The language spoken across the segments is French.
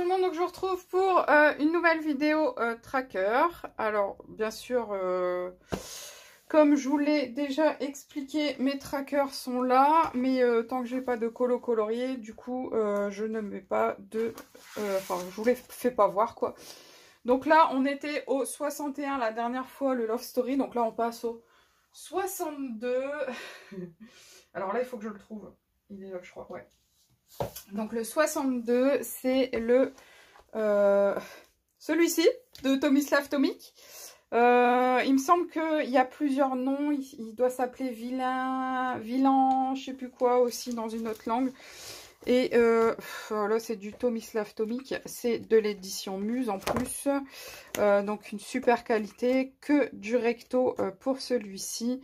le monde, donc je vous retrouve pour une nouvelle vidéo tracker. Alors bien sûr, comme je vous l'ai déjà expliqué, mes trackers sont là, mais tant que j'ai pas de colo colorié, du coup je ne mets pas de... Enfin je vous les fais pas voir quoi. Donc là on était au 61 la dernière fois, le Love Story, donc là on passe au 62. Alors là il faut que je le trouve, il est là je crois, ouais. Donc le 62, c'est le celui-ci de Tomislav Tomic. Il me semble qu'il y a plusieurs noms. Il doit s'appeler Vilain, je sais plus quoi aussi dans une autre langue. Et là c'est du Tomislav Tomic, c'est de l'édition Muse en plus. Donc une super qualité, que du recto pour celui-ci.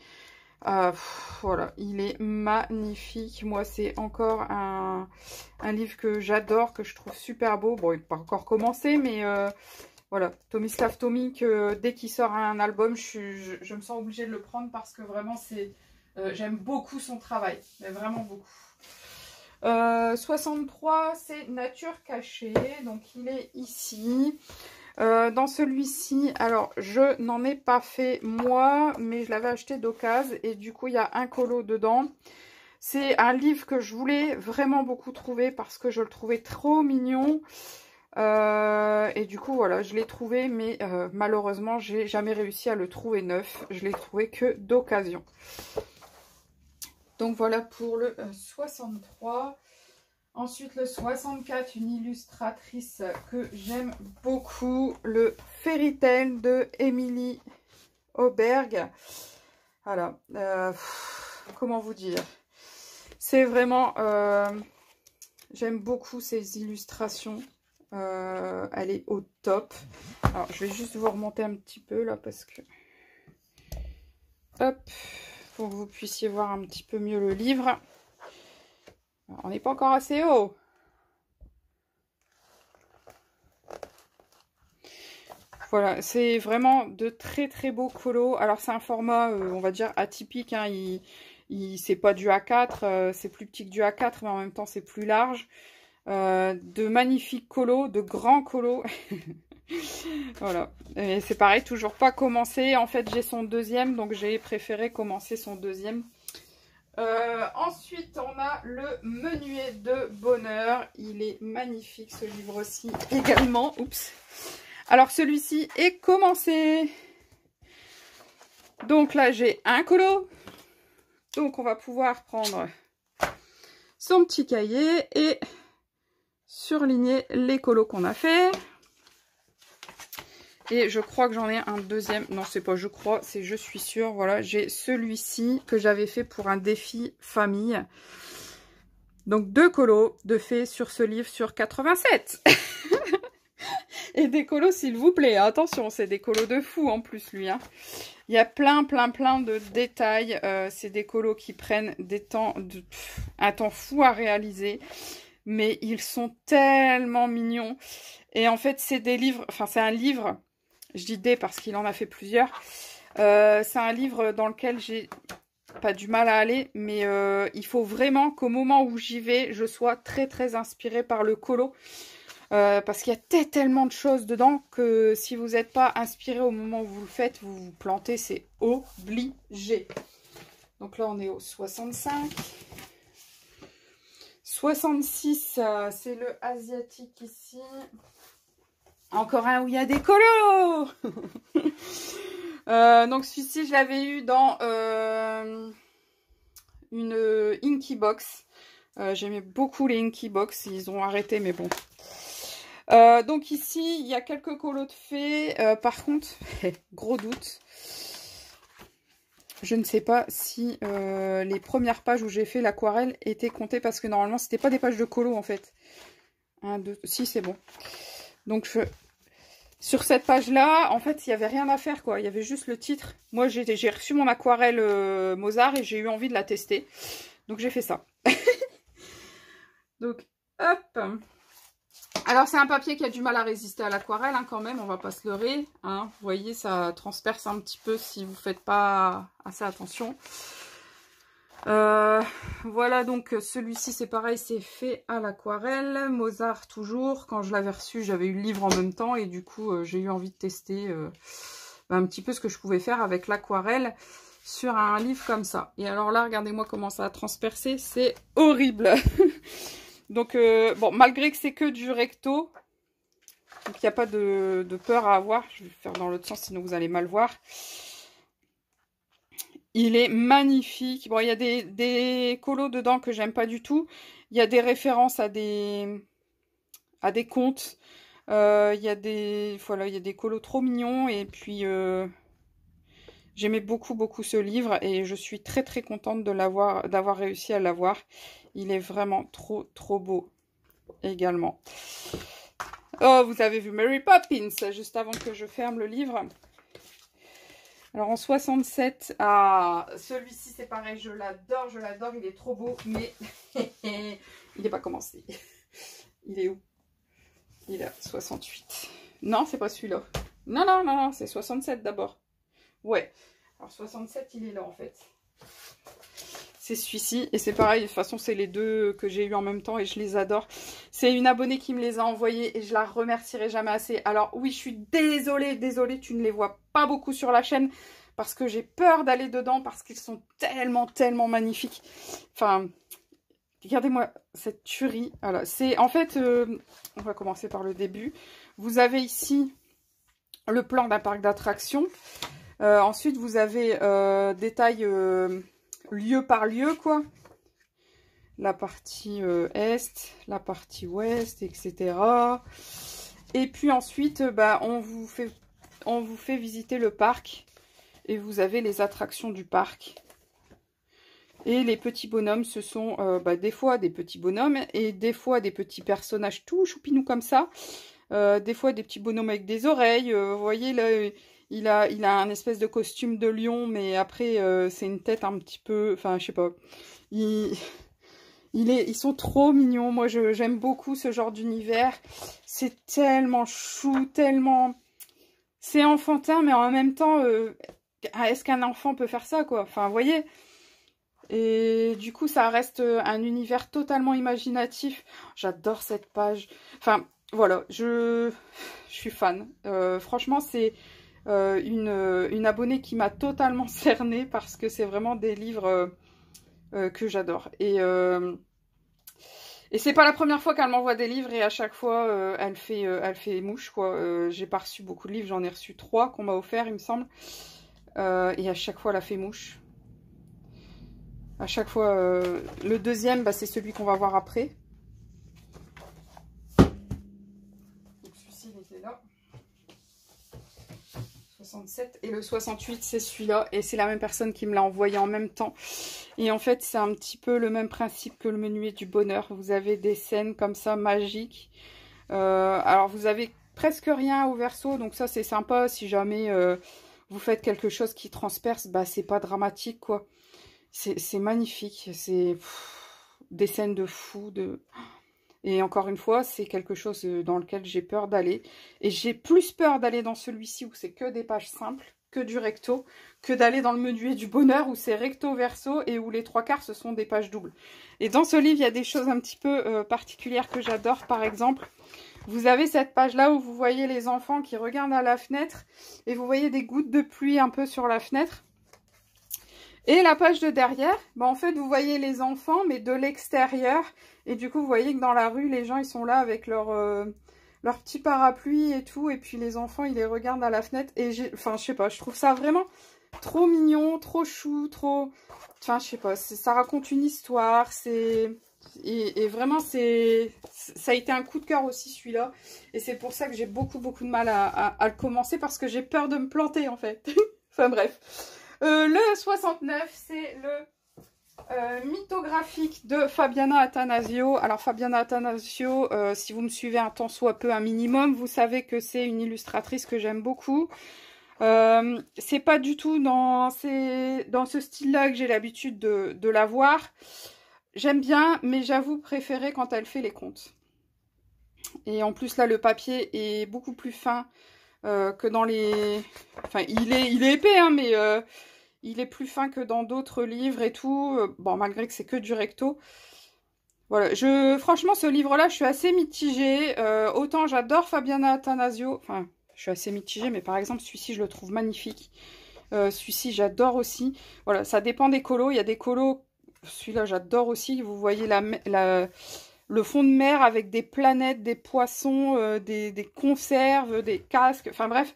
Voilà, il est magnifique. Moi, c'est encore un livre que j'adore, que je trouve super beau. Bon, il n'est pas encore commencé, mais voilà. Tomislav Tomic, dès qu'il sort un album, je me sens obligée de le prendre parce que vraiment, j'aime beaucoup son travail. Mais vraiment beaucoup. 63, c'est Nature cachée. Donc, il est ici. Dans celui-ci, alors je n'en ai pas fait moi, mais je l'avais acheté d'occasion et du coup il y a un colo dedans. C'est un livre que je voulais vraiment beaucoup trouver parce que je le trouvais trop mignon. Et du coup voilà, je l'ai trouvé, mais malheureusement j'ai jamais réussi à le trouver neuf. Je l'ai trouvé que d'occasion. Donc voilà pour le 63. Ensuite, le 64, une illustratrice que j'aime beaucoup, le Fairy Tail de Emily Auberg. Voilà, comment vous dire? C'est vraiment, j'aime beaucoup ces illustrations. Elle est au top. Alors, je vais juste vous remonter un petit peu là parce que... Hop, pour que vous puissiez voir un petit peu mieux le livre. On n'est pas encore assez haut. Voilà, c'est vraiment de très très beaux colos. Alors c'est un format, on va dire, atypique. Hein. C'est pas du A4, c'est plus petit que du A4, mais en même temps c'est plus large. De magnifiques colos, de grands colos. Voilà, et c'est pareil, toujours pas commencé. En fait, j'ai son deuxième, donc j'ai préféré commencer son deuxième. Ensuite, on a le Menuet de bonheur. Il est magnifique ce livre-ci également. Oups. Alors celui-ci est commencé. Donc là, j'ai un colo. Donc on va pouvoir prendre son petit cahier et surligner les colos qu'on a fait. Et je crois que j'en ai un deuxième. Non, c'est pas je crois, c'est je suis sûre. Voilà, j'ai celui-ci que j'avais fait pour un défi famille. Donc 2 colos de fait sur ce livre sur 87. Et des colos, s'il vous plaît. Attention, c'est des colos de fou en plus, lui. Hein. Il y a plein de détails. C'est des colos qui prennent un temps fou à réaliser. Mais ils sont tellement mignons. Et en fait, c'est des livres... Enfin, c'est un livre... Je dis des parce qu'il en a fait plusieurs. C'est un livre dans lequel j'ai pas du mal à aller. Mais il faut vraiment qu'au moment où j'y vais, je sois très inspirée par le colo. Parce qu'il y a tellement de choses dedans que si vous n'êtes pas inspiré au moment où vous le faites, vous vous plantez, c'est obligé. Donc là, on est au 65. 66, c'est le asiatique ici. Encore un où il y a des colos. Donc celui-ci, je l'avais eu dans une Inky Box. J'aimais beaucoup les Inky Box, ils ont arrêté, mais bon. Donc ici, il y a quelques colos de fées. Par contre, gros doute. Je ne sais pas si les premières pages où j'ai fait l'aquarelle étaient comptées parce que normalement, c'était pas des pages de colos en fait. 1, 2, si c'est bon. Donc sur cette page-là, en fait, il n'y avait rien à faire quoi. Il y avait juste le titre. Moi, j'ai reçu mon aquarelle Mozart et j'ai eu envie de la tester. Donc j'ai fait ça. Donc, hop. Alors, c'est un papier qui a du mal à résister à l'aquarelle, hein, quand même, on va pas se leurrer. Hein. Vous voyez, ça transperce un petit peu si vous faites pas assez attention. Voilà, donc celui-ci c'est pareil, c'est fait à l'aquarelle. Mozart toujours. Quand je l'avais reçu, j'avais eu le livre en même temps et du coup j'ai eu envie de tester un petit peu ce que je pouvais faire avec l'aquarelle sur un livre comme ça. Et alors là, regardez-moi comment ça a transpercé, c'est horrible. Donc bon, malgré que c'est que du recto, donc il n'y a pas de peur à avoir. Je vais faire dans l'autre sens, sinon vous allez mal voir. Il est magnifique. Bon, il y a des colos dedans que j'aime pas du tout. Il y a des références à des contes. Il y a voilà, il y a des colos trop mignons. Et puis, j'aimais beaucoup, beaucoup ce livre. Et je suis très, très contente d'avoir réussi à l'avoir. Il est vraiment trop, trop beau également. Oh, vous avez vu Mary Poppins, juste avant que je ferme le livre. Alors en 67, celui-ci c'est pareil, je l'adore, il est trop beau, mais il n'est pas commencé. Il est où? Il est à 68. Non, c'est pas celui-là. Non, non, non, non, c'est 67 d'abord. Ouais, alors 67, il est là en fait. C'est celui-ci, et c'est pareil, de toute façon c'est les deux que j'ai eu en même temps et je les adore. C'est une abonnée qui me les a envoyés et je la remercierai jamais assez. Alors oui, je suis désolée, tu ne les vois pas beaucoup sur la chaîne parce que j'ai peur d'aller dedans parce qu'ils sont tellement, tellement magnifiques. Enfin, regardez-moi cette tuerie. Voilà, c'est en fait, on va commencer par le début. Vous avez ici le plan d'un parc d'attractions. Ensuite, vous avez détail... lieu par lieu, quoi. La partie est, la partie ouest, etc. Et puis ensuite, on vous fait visiter le parc. Et vous avez les attractions du parc. Et les petits bonhommes, ce sont des fois des petits bonhommes et des fois des petits personnages tout choupinous comme ça. Des fois des petits bonhommes avec des oreilles. Vous voyez là... Il a un espèce de costume de lion, mais après, c'est une tête un petit peu... Enfin, je sais pas. Ils sont trop mignons. Moi, j'aime beaucoup ce genre d'univers. C'est tellement chou, tellement... C'est enfantin, mais en même temps, est-ce qu'un enfant peut faire ça, quoi? Enfin, vous voyez? Et du coup, ça reste un univers totalement imaginatif. J'adore cette page. Enfin, voilà, je suis fan. Franchement, c'est... une abonnée qui m'a totalement cernée parce que c'est vraiment des livres que j'adore. Et c'est pas la première fois qu'elle m'envoie des livres et à chaque fois elle fait mouche, quoi. J'ai pas reçu beaucoup de livres, j'en ai reçu 3 qu'on m'a offert, il me semble. Et à chaque fois elle a fait mouche. À chaque fois, le deuxième, c'est celui qu'on va voir après. Donc celui-ci, il était là. 67 et le 68 c'est celui-là et c'est la même personne qui me l'a envoyé en même temps et en fait c'est un petit peu le même principe que le menuet du bonheur. Vous avez des scènes comme ça magiques, alors vous avez presque rien au verso donc ça c'est sympa si jamais vous faites quelque chose qui transperce, c'est pas dramatique quoi, c'est magnifique, c'est des scènes de fou, et encore une fois, c'est quelque chose dans lequel j'ai peur d'aller. Et j'ai plus peur d'aller dans celui-ci où c'est que des pages simples, que du recto, que d'aller dans le menuet du bonheur où c'est recto verso et où les 3/4 ce sont des pages doubles. Et dans ce livre, il y a des choses un petit peu particulières que j'adore. Par exemple, vous avez cette page-là où vous voyez les enfants qui regardent à la fenêtre et vous voyez des gouttes de pluie un peu sur la fenêtre. Et la page de derrière, en fait, vous voyez les enfants, mais de l'extérieur. Et du coup, vous voyez que dans la rue, les gens, ils sont là avec leur petit parapluie et tout. Et puis, les enfants, ils les regardent à la fenêtre. Et enfin, je sais pas, je trouve ça vraiment trop mignon, trop chou, trop... Enfin, je sais pas, ça raconte une histoire, Et vraiment, ça a été un coup de cœur aussi, celui-là. Et c'est pour ça que j'ai beaucoup, beaucoup de mal à le commencer, parce que j'ai peur de me planter, en fait. Enfin, bref. Le 69, c'est le mythographique de Fabiana Attanasio. Alors Fabiana Attanasio, si vous me suivez un tant soit peu, un minimum, vous savez que c'est une illustratrice que j'aime beaucoup. C'est pas du tout dans ce style-là que j'ai l'habitude de la voir. J'aime bien, mais j'avoue préférer quand elle fait les contes. Et en plus là, le papier est beaucoup plus fin que dans les... Enfin, il est épais, hein, mais... Il est plus fin que dans d'autres livres et tout. Bon, malgré que c'est que du recto. Voilà, franchement, ce livre-là, je suis assez mitigée. Autant j'adore Fabiana Attanasio. Enfin, je suis assez mitigée, mais par exemple, celui-ci, je le trouve magnifique. Celui-ci, j'adore aussi. Voilà, ça dépend des colos. Il y a des colos, celui-là, j'adore aussi. Vous voyez le fond de mer avec des planètes, des poissons, des conserves, des casques. Enfin bref,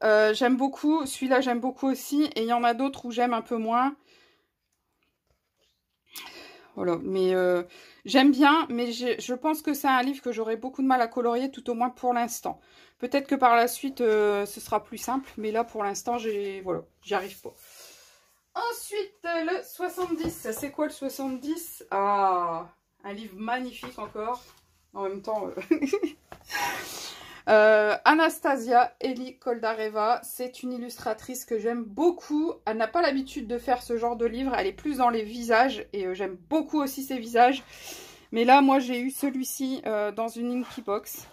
j'aime beaucoup. Celui-là, j'aime beaucoup aussi. Et il y en a d'autres où j'aime un peu moins. Voilà, mais j'aime bien, mais je pense que c'est un livre que j'aurai beaucoup de mal à colorier, tout au moins pour l'instant. Peut-être que par la suite, ce sera plus simple, mais là, pour l'instant, voilà, j'y arrive pas. Ensuite, le 70. C'est quoi le 70? Ah, un livre magnifique encore. En même temps... Anastasia Eli Koldareva, c'est une illustratrice que j'aime beaucoup. Elle n'a pas l'habitude de faire ce genre de livre, elle est plus dans les visages et j'aime beaucoup aussi ses visages. Mais là, moi, j'ai eu celui-ci dans une Inky Box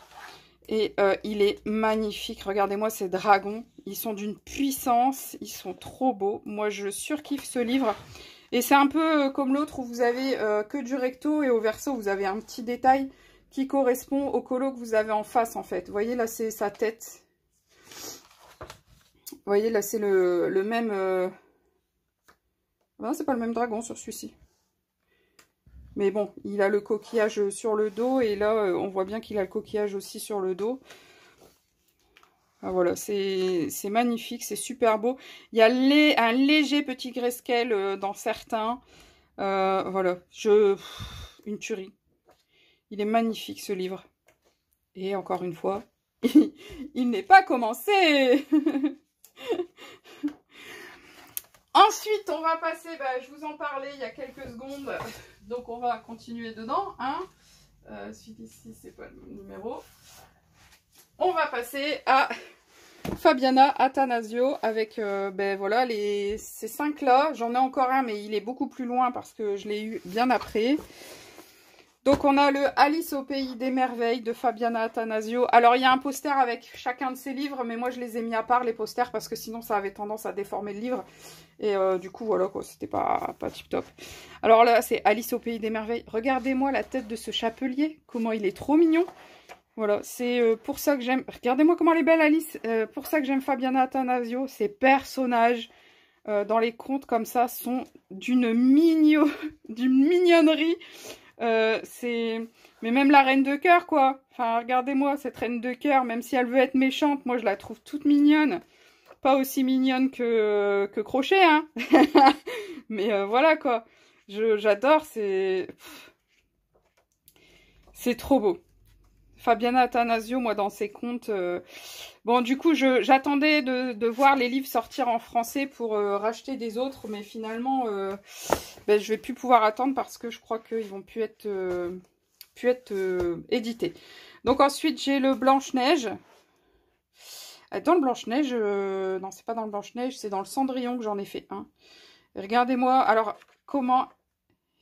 et il est magnifique. Regardez-moi ces dragons, ils sont d'une puissance, ils sont trop beaux. Moi, je surkiffe ce livre. Et c'est un peu comme l'autre où vous avez que du recto et au verso, vous avez un petit détail qui correspond au colo que vous avez en face en fait. Vous voyez là c'est sa tête. Vous voyez là c'est le même... Non, c'est pas le même dragon sur celui-ci. Mais bon, il a le coquillage sur le dos et là on voit bien qu'il a le coquillage aussi sur le dos. Ah, voilà, c'est magnifique, c'est super beau. Il y a un léger petit grayscale dans certains. Voilà, une tuerie. Il est magnifique ce livre. Et encore une fois, il n'est pas commencé. Ensuite, on va passer, je vous en parlais il y a quelques secondes. Donc on va continuer dedans. Hein. Celui-ci, c'est pas le même numéro. On va passer à Fabiana Attanasio avec voilà, ces 5 là. J'en ai encore un, mais il est beaucoup plus loin parce que je l'ai eu bien après. Donc on a le Alice au pays des merveilles de Fabiana Attanasio. Alors il y a un poster avec chacun de ses livres, mais moi je les ai mis à part les posters parce que sinon ça avait tendance à déformer le livre. Et du coup voilà quoi, c'était pas tip top. Alors là c'est Alice au pays des merveilles. Regardez-moi la tête de ce chapelier, comment il est trop mignon. Voilà, c'est pour ça que j'aime. Regardez-moi comment elle est belle Alice. Pour ça que j'aime Fabiana Attanasio. Ces personnages dans les contes comme ça sont d'une mignonnerie. Mais même la reine de cœur quoi, enfin regardez-moi cette reine de cœur, même si elle veut être méchante, moi je la trouve toute mignonne, pas aussi mignonne que Crochet hein. Mais voilà quoi, j'adore, c'est trop beau. Fabiana Attanasio, moi dans ses contes, bon du coup j'attendais de voir les livres sortir en français pour racheter des autres, mais finalement je vais plus pouvoir attendre parce que je crois qu'ils vont plus être édités. Donc ensuite j'ai le Blanche-Neige. Dans le Blanche-Neige, non c'est pas dans le Blanche-Neige, c'est dans le Cendrillon que j'en ai fait un. Regardez-moi, alors comment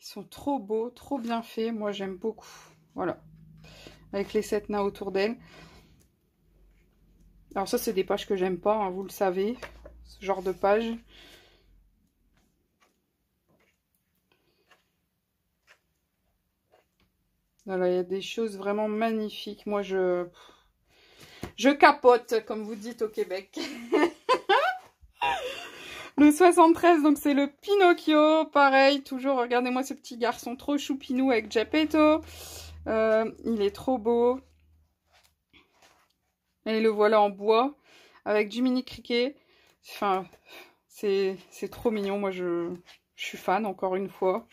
ils sont trop beaux, trop bien faits, moi j'aime beaucoup. Voilà. Avec les 7 nains autour d'elle. Alors ça, c'est des pages que j'aime pas, hein, vous le savez. Ce genre de pages. Voilà, il y a des choses vraiment magnifiques. Moi, je capote, comme vous dites au Québec. Le 73, donc c'est le Pinocchio. Pareil, toujours, regardez-moi ce petit garçon trop choupinou avec Geppetto. Il est trop beau. Et le voilà en bois avec Jiminy Cricket. Enfin, c'est trop mignon. Moi, je suis fan, encore une fois.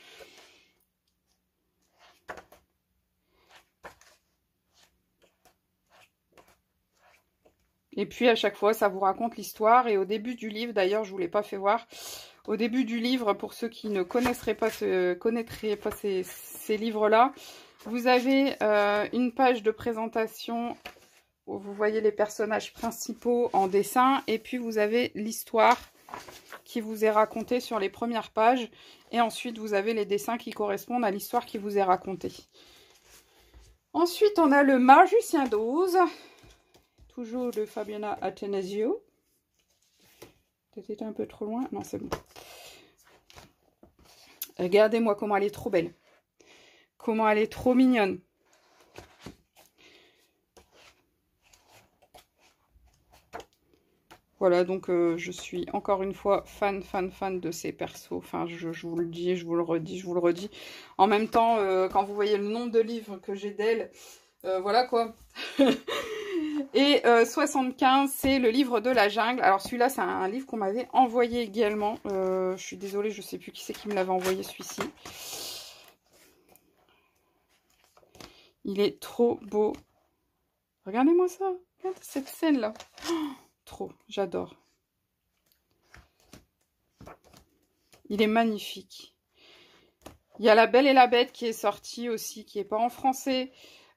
Et puis, à chaque fois, ça vous raconte l'histoire. Et au début du livre, d'ailleurs, je ne vous l'ai pas fait voir. Au début du livre, pour ceux qui ne connaîtraient pas ces livres-là, vous avez une page de présentation où vous voyez les personnages principaux en dessin. Et puis, vous avez l'histoire qui vous est racontée sur les premières pages. Et ensuite, vous avez les dessins qui correspondent à l'histoire qui vous est racontée. Ensuite, on a le Magicien d'Oz. Toujours de Fabiana Attanasio. Peut-être été un peu trop loin. Non, c'est bon. Regardez-moi comment elle est trop belle. Comment elle est trop mignonne. Voilà, donc je suis encore une fois fan de ces persos. Enfin, je vous le dis, je vous le redis, je vous le redis. En même temps, quand vous voyez le nombre de livres que j'ai d'elle, voilà quoi. Et 75, c'est le livre de la jungle. Alors celui-là, c'est un livre qu'on m'avait envoyé également. Je suis désolée, je ne sais plus qui c'est qui me l'avait envoyé celui-ci. Il est trop beau. Regardez-moi ça. Regardez cette scène-là. Oh, trop, j'adore. Il est magnifique. Il y a La Belle et la Bête qui est sortie aussi, qui n'est pas en français.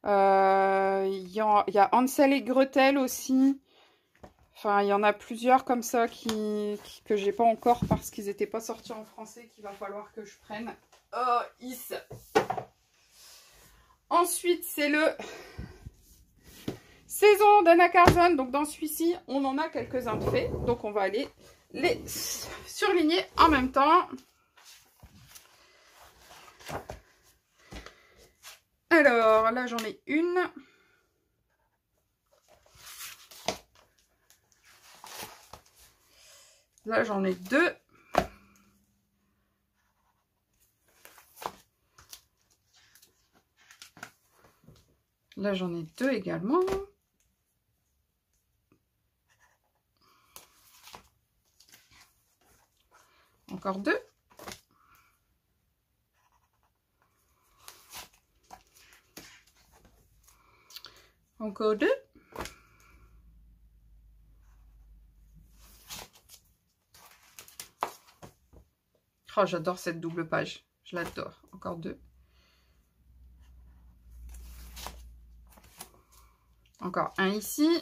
Il y a Hansel et Gretel aussi. Enfin, il y en a plusieurs comme ça que j'ai pas encore parce qu'ils n'étaient pas sortis en français, qu'il va falloir que je prenne. Oh, is. Ensuite, c'est le Saison d'Anna Carson. Donc, dans celui-ci, on en a quelques-uns de faits. Donc, on va aller les surligner en même temps. Alors, là, j'en ai une. Là, j'en ai deux. Là, j'en ai deux également. Encore deux. Encore deux. Oh, j'adore cette double page. Je l'adore. Encore deux. Encore un ici.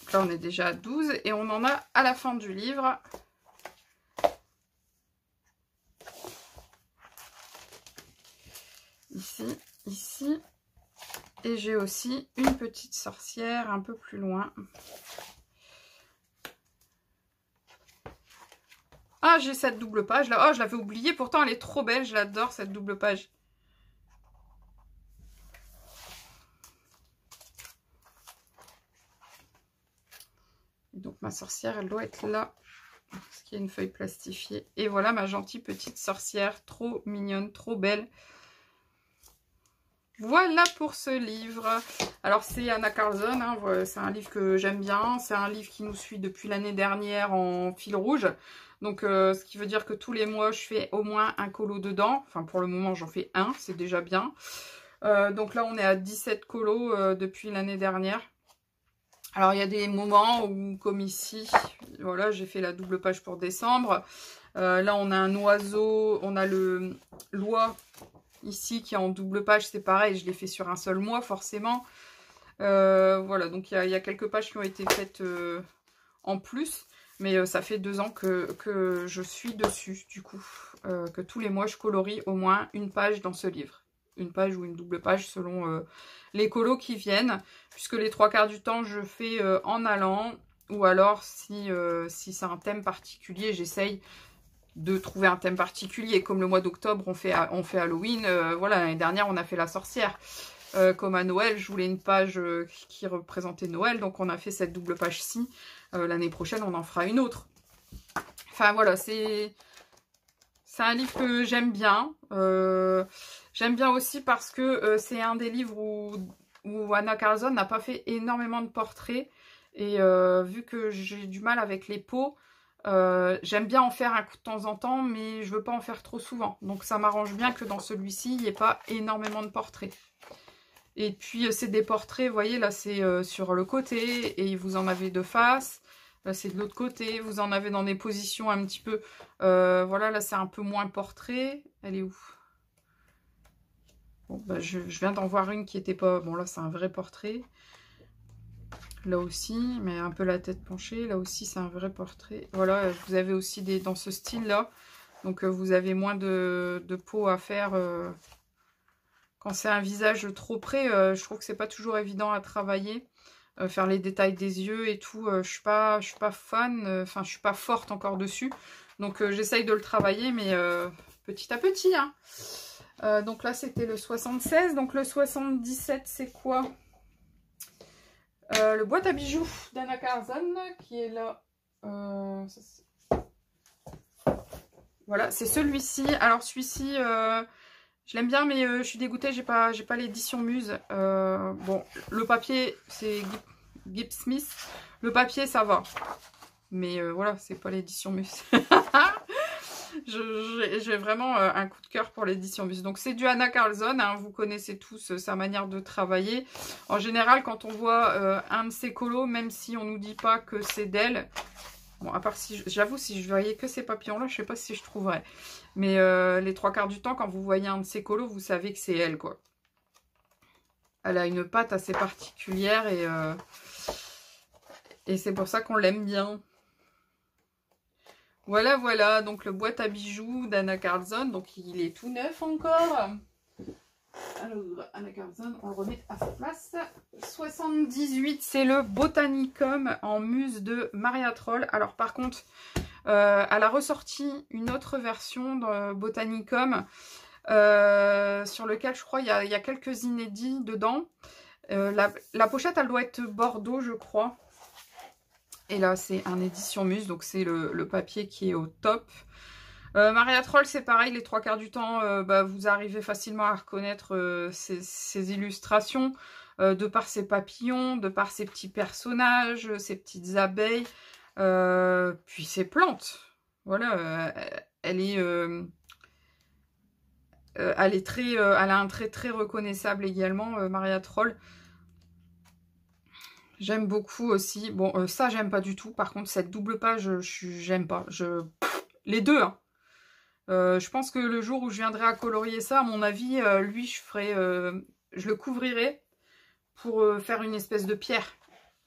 Donc là, on est déjà à 12. Et on en a à la fin du livre. Ici, ici. Et j'ai aussi une petite sorcière un peu plus loin. Ah, j'ai cette double page là. Oh, je l'avais oubliée. Pourtant, elle est trop belle. Je l'adore, cette double page. Et donc, ma sorcière, elle doit être là. Parce qu'il y a une feuille plastifiée. Et voilà ma gentille petite sorcière. Trop mignonne, trop belle. Voilà pour ce livre. Alors, c'est Anna Carson. Hein, c'est un livre que j'aime bien. C'est un livre qui nous suit depuis l'année dernière en fil rouge. Donc, ce qui veut dire que tous les mois, je fais au moins un colo dedans. Enfin, pour le moment, j'en fais un. C'est déjà bien. Donc là, on est à 17 colos depuis l'année dernière. Alors, il y a des moments où, comme ici, voilà, j'ai fait la double page pour décembre. Là, on a un oiseau. On a le l'oie ici qui est en double page. C'est pareil, je l'ai fait sur un seul mois, forcément. Voilà, donc il y a quelques pages qui ont été faites en plus. Mais ça fait 2 ans que je suis dessus, du coup. Que tous les mois, je colorie au moins une page dans ce livre. Une page ou une double page selon les colos qui viennent. Puisque les 3/4 du temps, je fais en allant. Ou alors, si c'est un thème particulier, j'essaye de trouver un thème particulier. Comme le mois d'octobre, on fait Halloween. Voilà, l'année dernière, on a fait la sorcière. Comme à Noël, je voulais une page qui représentait Noël. Donc, on a fait cette double page-ci. L'année prochaine, on en fera une autre. Enfin, voilà, c'est un livre que j'aime bien. J'aime bien aussi parce que c'est un des livres où Anna Carson n'a pas fait énormément de portraits. Et vu que j'ai du mal avec les peaux, j'aime bien en faire un coup de temps en temps, mais je veux pas en faire trop souvent. Donc ça m'arrange bien que dans celui-ci, il n'y ait pas énormément de portraits. Et puis c'est des portraits, vous voyez, là c'est sur le côté, et vous en avez de face. Là c'est de l'autre côté, vous en avez dans des positions un petit peu... voilà, là c'est un peu moins portrait. Elle est où? Bon, bah, je viens d'en voir une qui était pas... Bon, là c'est un vrai portrait. Là aussi, mais un peu la tête penchée. Là aussi, c'est un vrai portrait. Voilà, vous avez aussi des dans ce style-là. Donc, vous avez moins de peau à faire. Quand c'est un visage trop près, je trouve que c'est pas toujours évident à travailler. faire les détails des yeux et tout, je suis pas fan, enfin je suis pas forte encore dessus. Donc j'essaye de le travailler, mais petit à petit. Hein. Donc là c'était le 76, donc le 77 c'est quoi? Le boîte à bijoux d'Anna Karzon qui est là. Voilà, c'est celui-ci. Alors celui-ci, je l'aime bien, mais je suis dégoûtée, j'ai pas l'édition Muse. Bon, le papier, c'est Gibbs Smith. Le papier, ça va. Mais voilà, c'est pas l'édition Muse. J'ai vraiment un coup de cœur pour l'édition Muse. Donc c'est du Anna Karzon, hein, vous connaissez tous sa manière de travailler. En général, quand on voit un de ses colos, même si on nous dit pas que c'est d'elle, bon, à part si, j'avoue, si je voyais que ces papillons-là, je sais pas si je trouverais. Mais les 3/4 du temps, quand vous voyez un de ces colos, vous savez que c'est elle, quoi. Elle a une patte assez particulière et c'est pour ça qu'on l'aime bien. Voilà, voilà, donc le boîte à bijoux d'Anna Karzon. Donc il est tout neuf encore. Alors, Anna Karzon, on le remet à sa place. 78, c'est le Botanicum en muse de Maria Troll. Alors par contre, elle a ressorti une autre version de Botanicum sur lequel je crois il y a quelques inédits dedans. La pochette, elle doit être bordeaux, je crois. Et là, c'est un édition Muse, donc c'est le papier qui est au top. Maria Troll, c'est pareil, les 3/4 du temps, vous arrivez facilement à reconnaître ses illustrations, de par ses papillons, de par ses petits personnages, ses petites abeilles, puis ses plantes. Voilà, elle a un trait très reconnaissable également, Maria Troll. J'aime beaucoup aussi. Bon, ça, j'aime pas du tout. Par contre, cette double page, j'aime pas. Les deux, hein. Je pense que le jour où je viendrai à colorier ça, à mon avis, lui, je le couvrirai pour faire une espèce de pierre.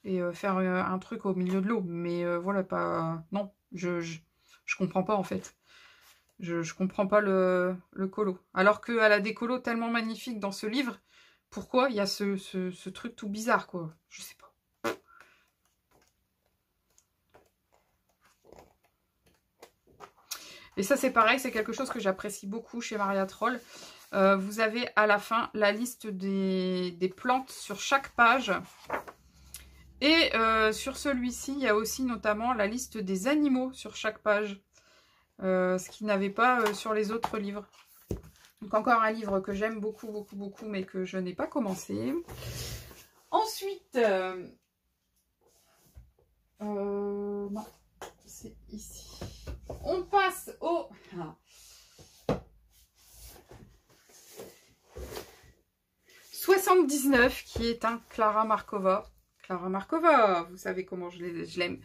Et faire un truc au milieu de l'eau. Mais voilà, pas... Non, je comprends pas, en fait. Je comprends pas le colo. Alors qu'elle a des colos tellement magnifiques dans ce livre. Pourquoi il y a ce truc tout bizarre, quoi? Je sais pas. Et ça, c'est pareil, c'est quelque chose que j'apprécie beaucoup chez Maria Troll. Vous avez à la fin la liste des plantes sur chaque page. Et sur celui-ci, il y a aussi notamment la liste des animaux sur chaque page. Ce qu'il n'avait pas sur les autres livres. Donc encore un livre que j'aime beaucoup, beaucoup, beaucoup, mais que je n'ai pas commencé. Ensuite, non, c'est ici. On passe au... 79, qui est un Klara Markova. Klara Markova, vous savez comment je l'aime.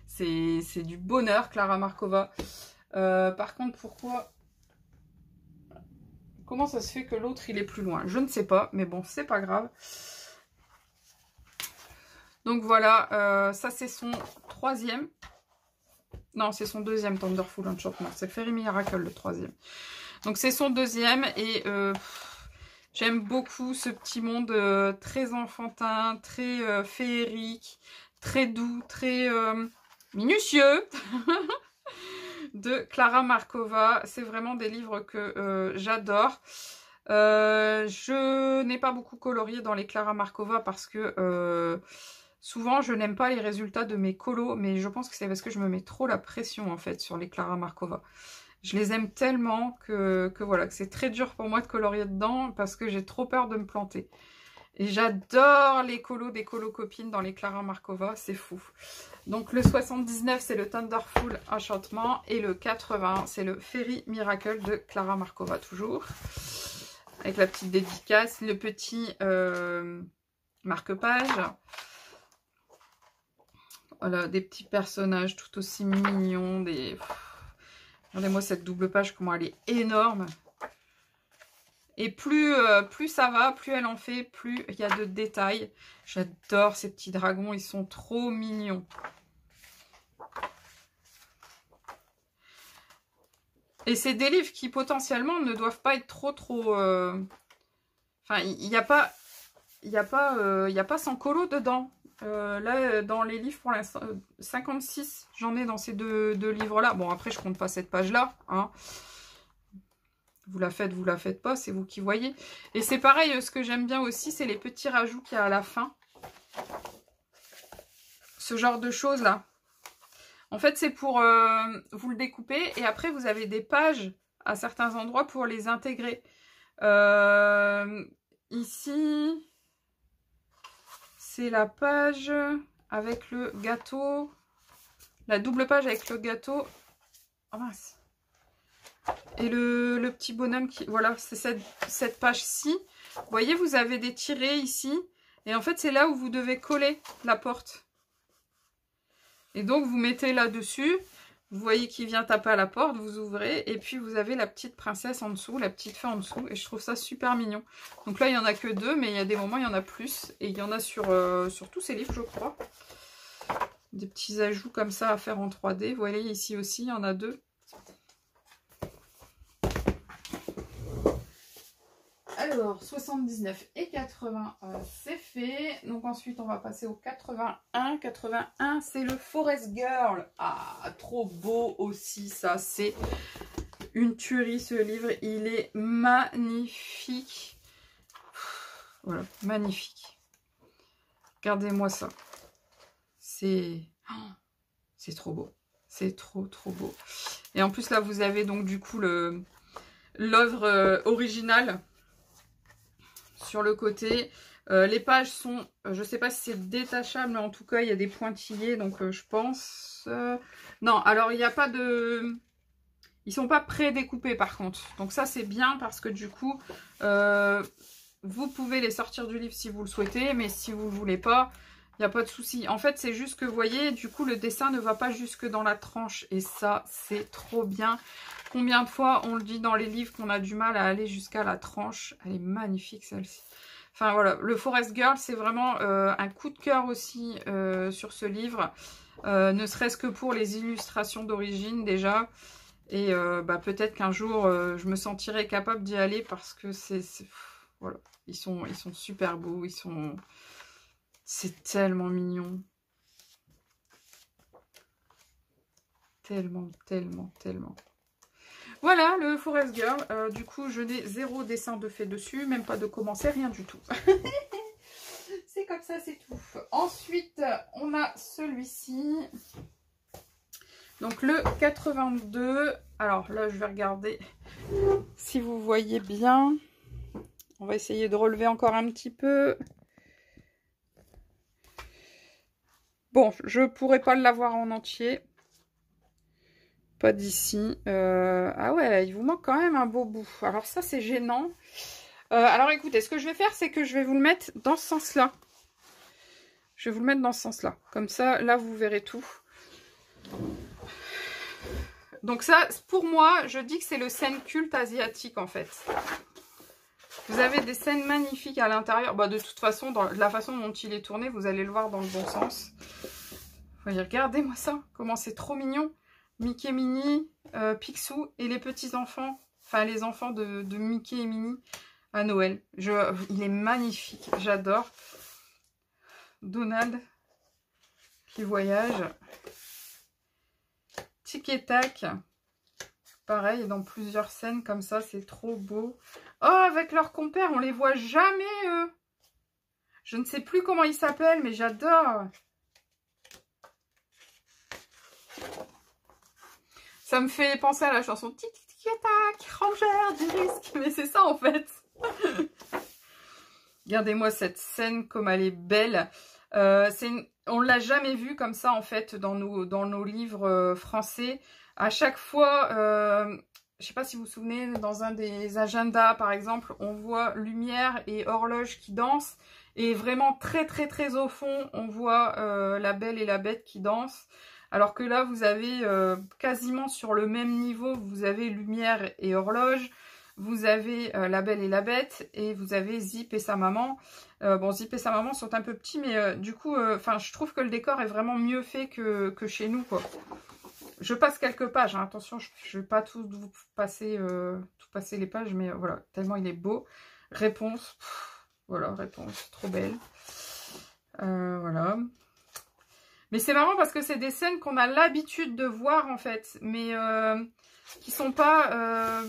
C'est du bonheur, Klara Markova. Par contre, pourquoi... Comment ça se fait que l'autre, il est plus loin? Je ne sais pas, mais bon, c'est pas grave. Donc voilà, ça c'est son troisième. Non, c'est son deuxième Thunderful Enchantment. C'est Fairy Miracle, le troisième. Donc c'est son deuxième et j'aime beaucoup ce petit monde très enfantin, très féerique, très doux, très minutieux de Klara Markova. C'est vraiment des livres que j'adore. Je n'ai pas beaucoup colorié dans les Klara Markova parce que souvent je n'aime pas les résultats de mes colos, mais je pense que c'est parce que je me mets trop la pression en fait sur les Klara Markova. Je les aime tellement que voilà, que c'est très dur pour moi de colorier dedans parce que j'ai trop peur de me planter. Et j'adore les colos des colocopines dans les Klara Markova, c'est fou. Donc le 79, c'est le Thunderful Enchantement et le 80, c'est le Fairy Miracle de Klara Markova, toujours. Avec la petite dédicace, le petit marque-page. Voilà, des petits personnages tout aussi mignons, des... Regardez-moi cette double page, comment elle est énorme. Et plus ça va, plus elle en fait, plus il y a de détails. J'adore ces petits dragons, ils sont trop mignons. Et c'est des livres qui potentiellement ne doivent pas être trop... Enfin, il n'y a pas il n'y a pas 100 colos dedans. Là, dans les livres, pour l'instant, 56, j'en ai dans ces deux livres-là. Bon, après, je compte pas cette page-là. Hein. Vous la faites pas, c'est vous qui voyez. Et c'est pareil, ce que j'aime bien aussi, c'est les petits rajouts qu'il y a à la fin. Ce genre de choses-là. En fait, c'est pour vous le découper. Et après, vous avez des pages à certains endroits pour les intégrer. Ici, c'est la page avec le gâteau. La double page avec le gâteau. Oh mince. Et le petit bonhomme qui... Voilà, c'est cette page-ci. Vous voyez, vous avez des tirets ici. Et en fait, c'est là où vous devez coller la porte. Et donc, vous mettez là-dessus. Vous voyez qu'il vient taper à la porte. Vous ouvrez. Et puis, vous avez la petite princesse en dessous. La petite fée en dessous. Et je trouve ça super mignon. Donc là, il n'y en a que 2. Mais il y a des moments, il y en a plus. Et il y en a sur tous ces livres, je crois. Des petits ajouts comme ça à faire en 3D. Vous voyez, ici aussi, il y en a 2. Alors, 79 et 80, c'est fait. Donc ensuite, on va passer au 81. 81, c'est le Forest Girl. Ah, trop beau aussi, ça. C'est une tuerie, ce livre. Il est magnifique. Voilà, magnifique. Regardez-moi ça. C'est trop beau. C'est trop beau. Et en plus, là, vous avez donc du coup l'œuvre originale sur le côté. Les pages sont, je sais pas si c'est détachable, mais en tout cas il y a des pointillés, donc je pense non, alors il n'y a pas de, ils sont pas pré-découpés par contre, donc ça c'est bien parce que du coup vous pouvez les sortir du livre si vous le souhaitez, mais si vous le voulez pas, il n'y a pas de souci. En fait, c'est juste que vous voyez, du coup le dessin ne va pas jusque dans la tranche, et ça c'est trop bien. Combien de fois on le dit dans les livres qu'on a du mal à aller jusqu'à la tranche. Elle est magnifique celle-ci. Enfin voilà, le Forest Girl, c'est vraiment un coup de cœur aussi sur ce livre. Ne serait-ce que pour les illustrations d'origine déjà. Et peut-être qu'un jour, je me sentirai capable d'y aller parce que voilà, ils sont super beaux. C'est tellement mignon. Tellement. Voilà, le Forest Girl. Du coup, je n'ai 0 dessin de fait dessus, même pas de commencer, rien du tout. C'est comme ça, c'est tout. Ensuite, on a celui-ci. Donc, le 82. Alors là, je vais regarder si vous voyez bien. On va essayer de relever encore un petit peu. Bon, je ne pourrais pas l'avoir en entier. Pas d'ici. Ah ouais, il vous manque quand même un beau bout. Alors ça, c'est gênant. Alors écoutez, ce que je vais faire, c'est que je vais vous le mettre dans ce sens-là. Je vais vous le mettre dans ce sens-là. Comme ça, là, vous verrez tout. Donc ça, pour moi, je dis que c'est le scène culte asiatique, en fait. Vous avez des scènes magnifiques à l'intérieur. Bah, de toute façon, dans la façon dont il est tourné, vous allez le voir dans le bon sens. Voyez, regardez-moi ça. Comment c'est trop mignon. Mickey, Minnie, Picsou et les petits-enfants, enfin les enfants de Mickey et Minnie à Noël. Il est magnifique, j'adore. Donald qui voyage. Tic et Tac, pareil, dans plusieurs scènes comme ça, c'est trop beau. Oh, avec leurs compères, on les voit jamais, eux. Je ne sais plus comment ils s'appellent, mais j'adore. Ça me fait penser à la chanson Tic Tic Tac, Ranger du risque. Mais c'est ça en fait. Regardez-moi cette scène comme elle est belle. On l'a jamais vue comme ça en fait dans nos livres français. À chaque fois, je sais pas si vous vous souvenez, dans un des agendas par exemple, on voit lumière et horloge qui dansent. Et vraiment très au fond, on voit la Belle et la Bête qui dansent. Alors que là, vous avez quasiment sur le même niveau, vous avez lumière et horloge, vous avez la Belle et la Bête, et vous avez Zip et sa maman. Bon, Zip et sa maman sont un peu petits, mais du coup, je trouve que le décor est vraiment mieux fait que chez nous, quoi. Je passe quelques pages, hein. Attention, je ne vais pas tout passer les pages, mais voilà, tellement il est beau. Réponse, Voilà, réponse, trop belle. Voilà. Mais c'est marrant parce que c'est des scènes qu'on a l'habitude de voir en fait, mais qui sont pas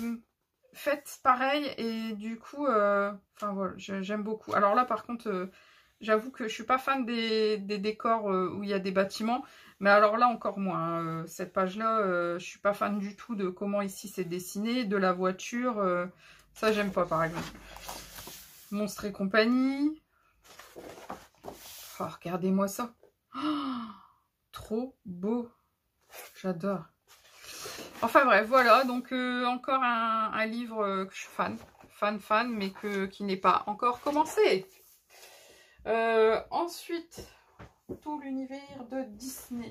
faites pareil et du coup, enfin voilà, j'aime beaucoup. Alors là par contre, j'avoue que je suis pas fan des décors où il y a des bâtiments, mais alors là encore moins. Hein. Cette page-là, je suis pas fan du tout de comment ici c'est dessiné, de la voiture, ça j'aime pas par exemple. Monstres et compagnie. Oh, regardez-moi ça. Oh, trop beau. J'adore. Enfin bref, voilà. Donc encore un livre que je suis fan, mais qui n'est pas encore commencé. Ensuite, tout l'univers de Disney.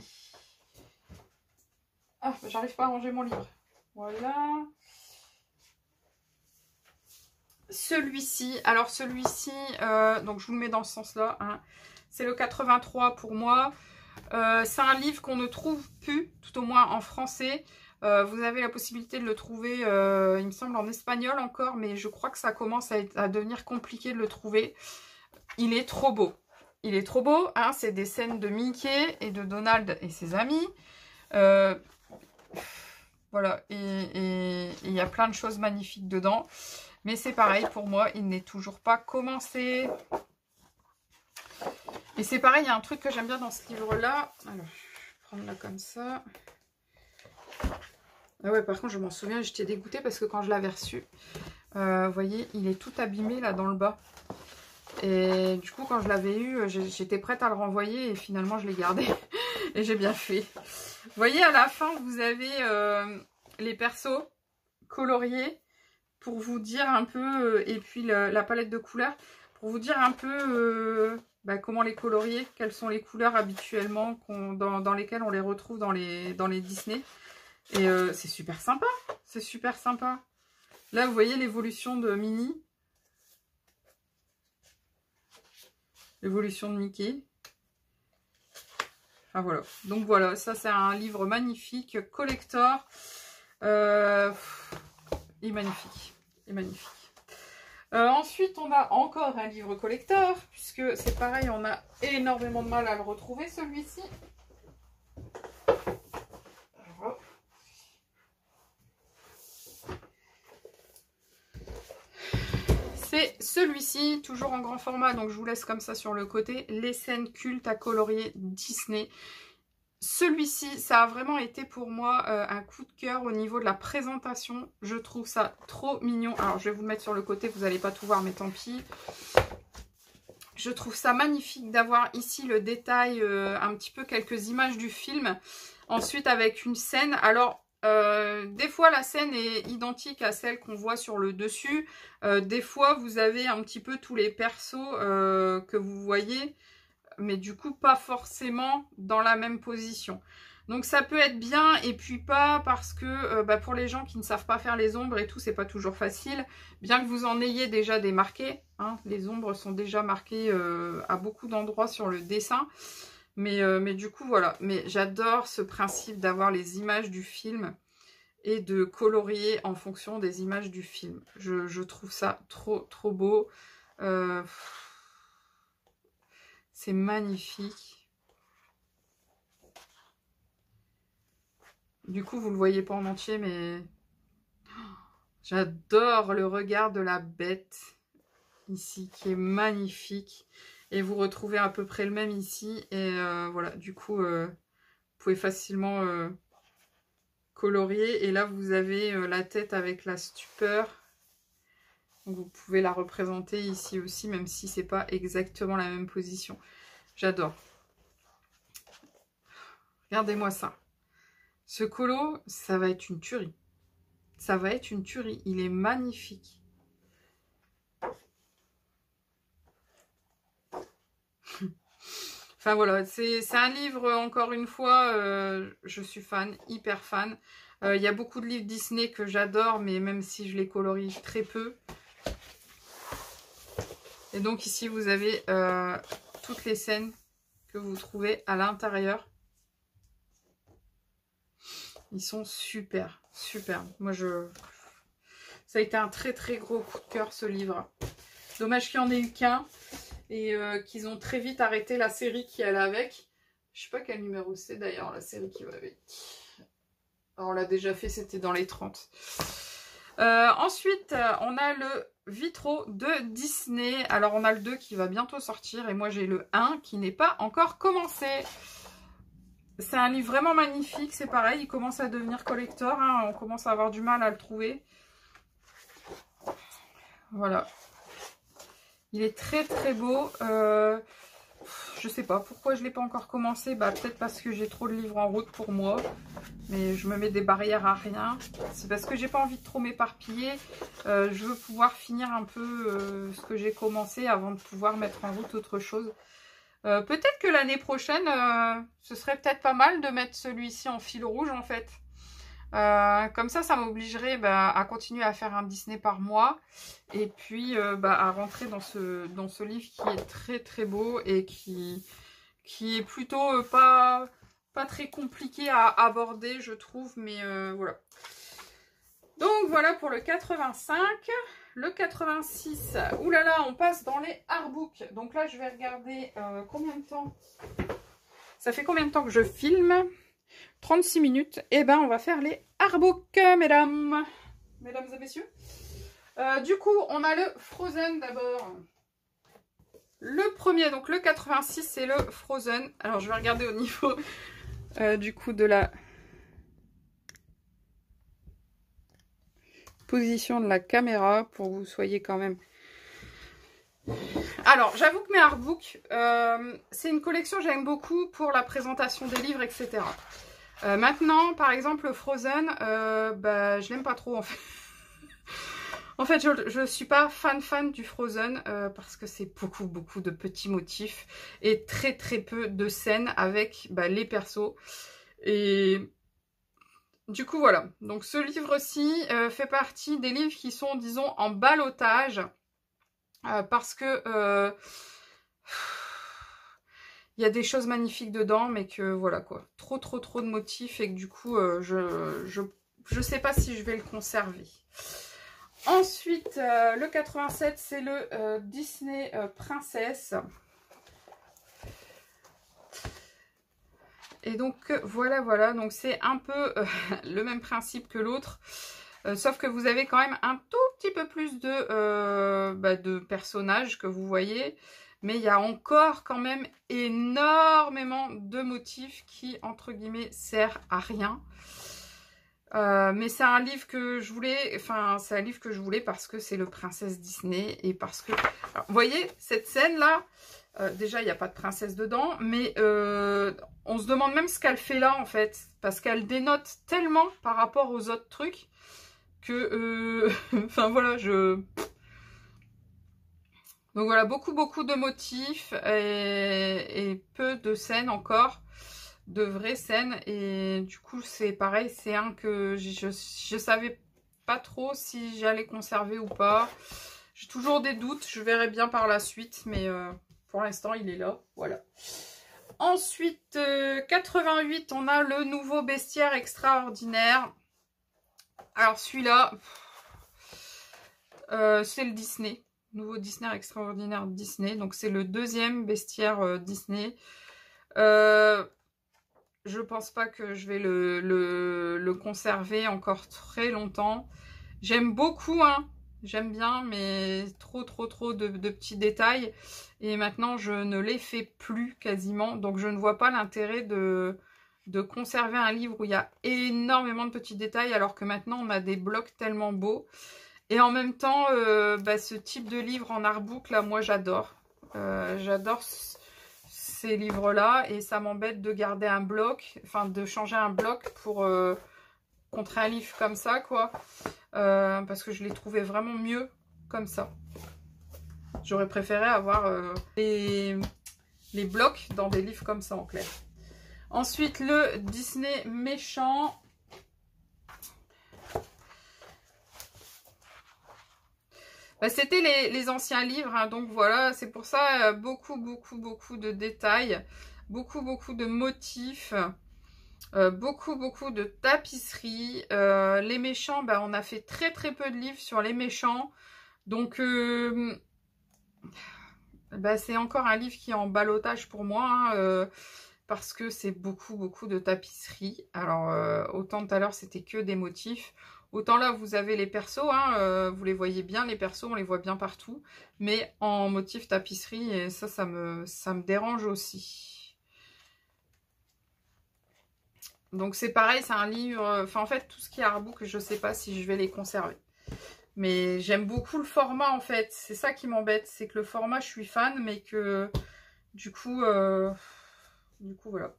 Ah, j'arrive pas à ranger mon livre. Voilà. Celui-ci, alors celui-ci, donc je vous le mets dans ce sens-là. Hein. C'est le 83 pour moi. C'est un livre qu'on ne trouve plus, tout au moins en français. Vous avez la possibilité de le trouver, il me semble, en espagnol encore, mais je crois que ça commence à devenir compliqué de le trouver. Il est trop beau. Il est trop beau, hein, c'est des scènes de Mickey et de Donald et ses amis. Voilà, et il y a plein de choses magnifiques dedans. Mais c'est pareil, pour moi, il n'est toujours pas commencé. Et c'est pareil, il y a un truc que j'aime bien dans ce livre-là. Alors, je vais prendre là comme ça. Ah ouais, par contre, je m'en souviens, j'étais dégoûtée parce que quand je l'avais reçu, vous voyez, il est tout abîmé là dans le bas. Et du coup, quand je l'avais eu, j'étais prête à le renvoyer et finalement, je l'ai gardé. Et j'ai bien fait. Vous voyez, à la fin, vous avez les persos coloriés pour vous dire un peu, et puis la palette de couleurs, pour vous dire un peu comment les colorier, quelles sont les couleurs habituellement dans lesquelles on les retrouve dans les Disney. Et c'est super sympa, c'est super sympa. Là, vous voyez l'évolution de Minnie. L'évolution de Mickey. Enfin voilà. Donc voilà, ça c'est un livre magnifique, collector. Il est magnifique. Il est magnifique. Ensuite, on a encore un livre collector, puisque c'est pareil, on a énormément de mal à le retrouver, celui-ci. C'est celui-ci, toujours en grand format, donc je vous laisse comme ça sur le côté, les scènes cultes à colorier Disney. Celui-ci, ça a vraiment été pour moi un coup de cœur au niveau de la présentation. Je trouve ça trop mignon. Alors, je vais vous le mettre sur le côté, vous n'allez pas tout voir, mais tant pis. Je trouve ça magnifique d'avoir ici le détail, un petit peu quelques images du film. Ensuite, avec une scène. Alors, des fois, la scène est identique à celle qu'on voit sur le dessus. Des fois, vous avez un petit peu tous les persos que vous voyez, mais du coup, pas forcément dans la même position. Donc, ça peut être bien et puis pas parce que pour les gens qui ne savent pas faire les ombres et tout, c'est pas toujours facile. Bien que vous en ayez déjà des marqués, hein, les ombres sont déjà marquées à beaucoup d'endroits sur le dessin. Mais du coup, voilà. Mais j'adore ce principe d'avoir les images du film et de colorier en fonction des images du film. Je trouve ça trop beau. C'est magnifique. Du coup, vous ne le voyez pas en entier, mais j'adore le regard de la bête ici, qui est magnifique. Et vous retrouvez à peu près le même ici. Et voilà, du coup, vous pouvez facilement colorier. Et là, vous avez la tête avec la stupeur. Donc, vous pouvez la représenter ici aussi, même si c'est pas exactement la même position. J'adore. Regardez-moi ça. Ce colo, ça va être une tuerie. Ça va être une tuerie. Il est magnifique. Enfin voilà, c'est un livre, encore une fois, je suis fan, hyper fan. Il y a beaucoup de livres Disney que j'adore, mais même si je les colorie très peu. Et donc ici, vous avez toutes les scènes que vous trouvez à l'intérieur. Ils sont super, super. Moi, ça a été un très gros coup de cœur, ce livre. Dommage qu'il n'y en ait eu qu'un. Et qu'ils ont très vite arrêté la série qui allait avec. Je sais pas quel numéro c'est d'ailleurs, la série qui va avec. Alors, on l'a déjà fait, c'était dans les 30. Ensuite, on a le Vitro de Disney. Alors, on a le 2 qui va bientôt sortir. Et moi, j'ai le 1 qui n'est pas encore commencé. C'est un livre vraiment magnifique. C'est pareil, il commence à devenir collector. Hein. On commence à avoir du mal à le trouver. Voilà. Il est très très beau. Je sais pas pourquoi je ne l'ai pas encore commencé. Bah, peut-être parce que j'ai trop de livres en route pour moi. Mais je me mets des barrières à rien. C'est parce que j'ai pas envie de trop m'éparpiller. Je veux pouvoir finir un peu ce que j'ai commencé avant de pouvoir mettre en route autre chose. Peut-être que l'année prochaine, ce serait peut-être pas mal de mettre celui-ci en fil rouge en fait. Comme ça m'obligerait à continuer à faire un Disney par mois. Et puis à rentrer dans ce livre qui est très très beau et qui est plutôt pas très compliqué à aborder, je trouve. Mais voilà. Donc voilà pour le 85. Le 86, oulala, on passe dans les artbooks. Donc là, je vais regarder combien de temps. Ça fait combien de temps que je filme? 36 minutes. Et ben, on va faire les artbooks, mesdames et messieurs. Du coup, on a le Frozen d'abord. Le premier, donc le 86, c'est le Frozen. Alors, je vais regarder au niveau du coup de la position de la caméra pour que vous soyez quand même... Alors, j'avoue que mes artbooks, c'est une collection que j'aime beaucoup pour la présentation des livres, etc. Maintenant, par exemple, Frozen, je l'aime pas trop en fait. En fait, je ne suis pas fan du Frozen parce que c'est beaucoup de petits motifs et très peu de scènes avec les persos. Et du coup, voilà. Donc, ce livre-ci fait partie des livres qui sont, disons, en ballottage parce que il y a des choses magnifiques dedans, mais que voilà quoi. Trop de motifs et que du coup, je sais pas si je vais le conserver. Ensuite, le 87, c'est le Disney Princesse. Et donc, voilà. Donc, c'est un peu le même principe que l'autre. Sauf que vous avez quand même un tout petit peu plus de personnages que vous voyez. Mais il y a encore quand même énormément de motifs qui, entre guillemets, servent à rien. Mais c'est un livre que je voulais, parce que c'est le Princesse Disney et parce que... Alors, vous voyez, cette scène-là, déjà, il n'y a pas de princesse dedans, mais on se demande même ce qu'elle fait là, en fait, parce qu'elle dénote tellement par rapport aux autres trucs que... Enfin, voilà, Donc voilà, beaucoup de motifs et peu de scènes encore. De vraies scènes et du coup c'est pareil, c'est un que je savais pas trop si j'allais conserver ou pas. J'ai toujours des doutes, je verrai bien par la suite, mais pour l'instant il est là, voilà. Ensuite 88, on a le nouveau bestiaire extraordinaire. Alors celui-là c'est le Disney, nouveau Disney extraordinaire Disney, donc c'est le deuxième bestiaire Disney. Je pense pas que je vais le conserver encore très longtemps. J'aime beaucoup, hein. J'aime bien, mais trop de petits détails. Et maintenant, je ne les fais plus quasiment. Donc, je ne vois pas l'intérêt de conserver un livre où il y a énormément de petits détails. Alors que maintenant, on a des blocs tellement beaux. Et en même temps, ce type de livre en artbook, là, moi, j'adore. J'adore ces livres-là et ça m'embête de garder un bloc, enfin de changer un bloc pour contre un livre comme ça, quoi. Parce que je l'ai trouvé vraiment mieux comme ça. J'aurais préféré avoir les blocs dans des livres comme ça en clair. Ensuite, le Disney méchant. C'était les anciens livres, hein, donc voilà, c'est pour ça beaucoup de détails, beaucoup de motifs, beaucoup de tapisseries. Les méchants, on a fait très peu de livres sur les méchants, donc bah, c'est encore un livre qui est en ballottage pour moi, hein, parce que c'est beaucoup de tapisserie. Alors, autant tout à l'heure, c'était que des motifs. Autant là, vous avez les persos, hein, vous les voyez bien, les persos, on les voit bien partout. Mais en motif tapisserie, et ça me dérange aussi. Donc c'est pareil, c'est un livre... Enfin, en fait, tout ce qui est artbook, je ne sais pas si je vais les conserver. Mais j'aime beaucoup le format, en fait. C'est ça qui m'embête. C'est que le format, je suis fan, mais que... Du coup, voilà.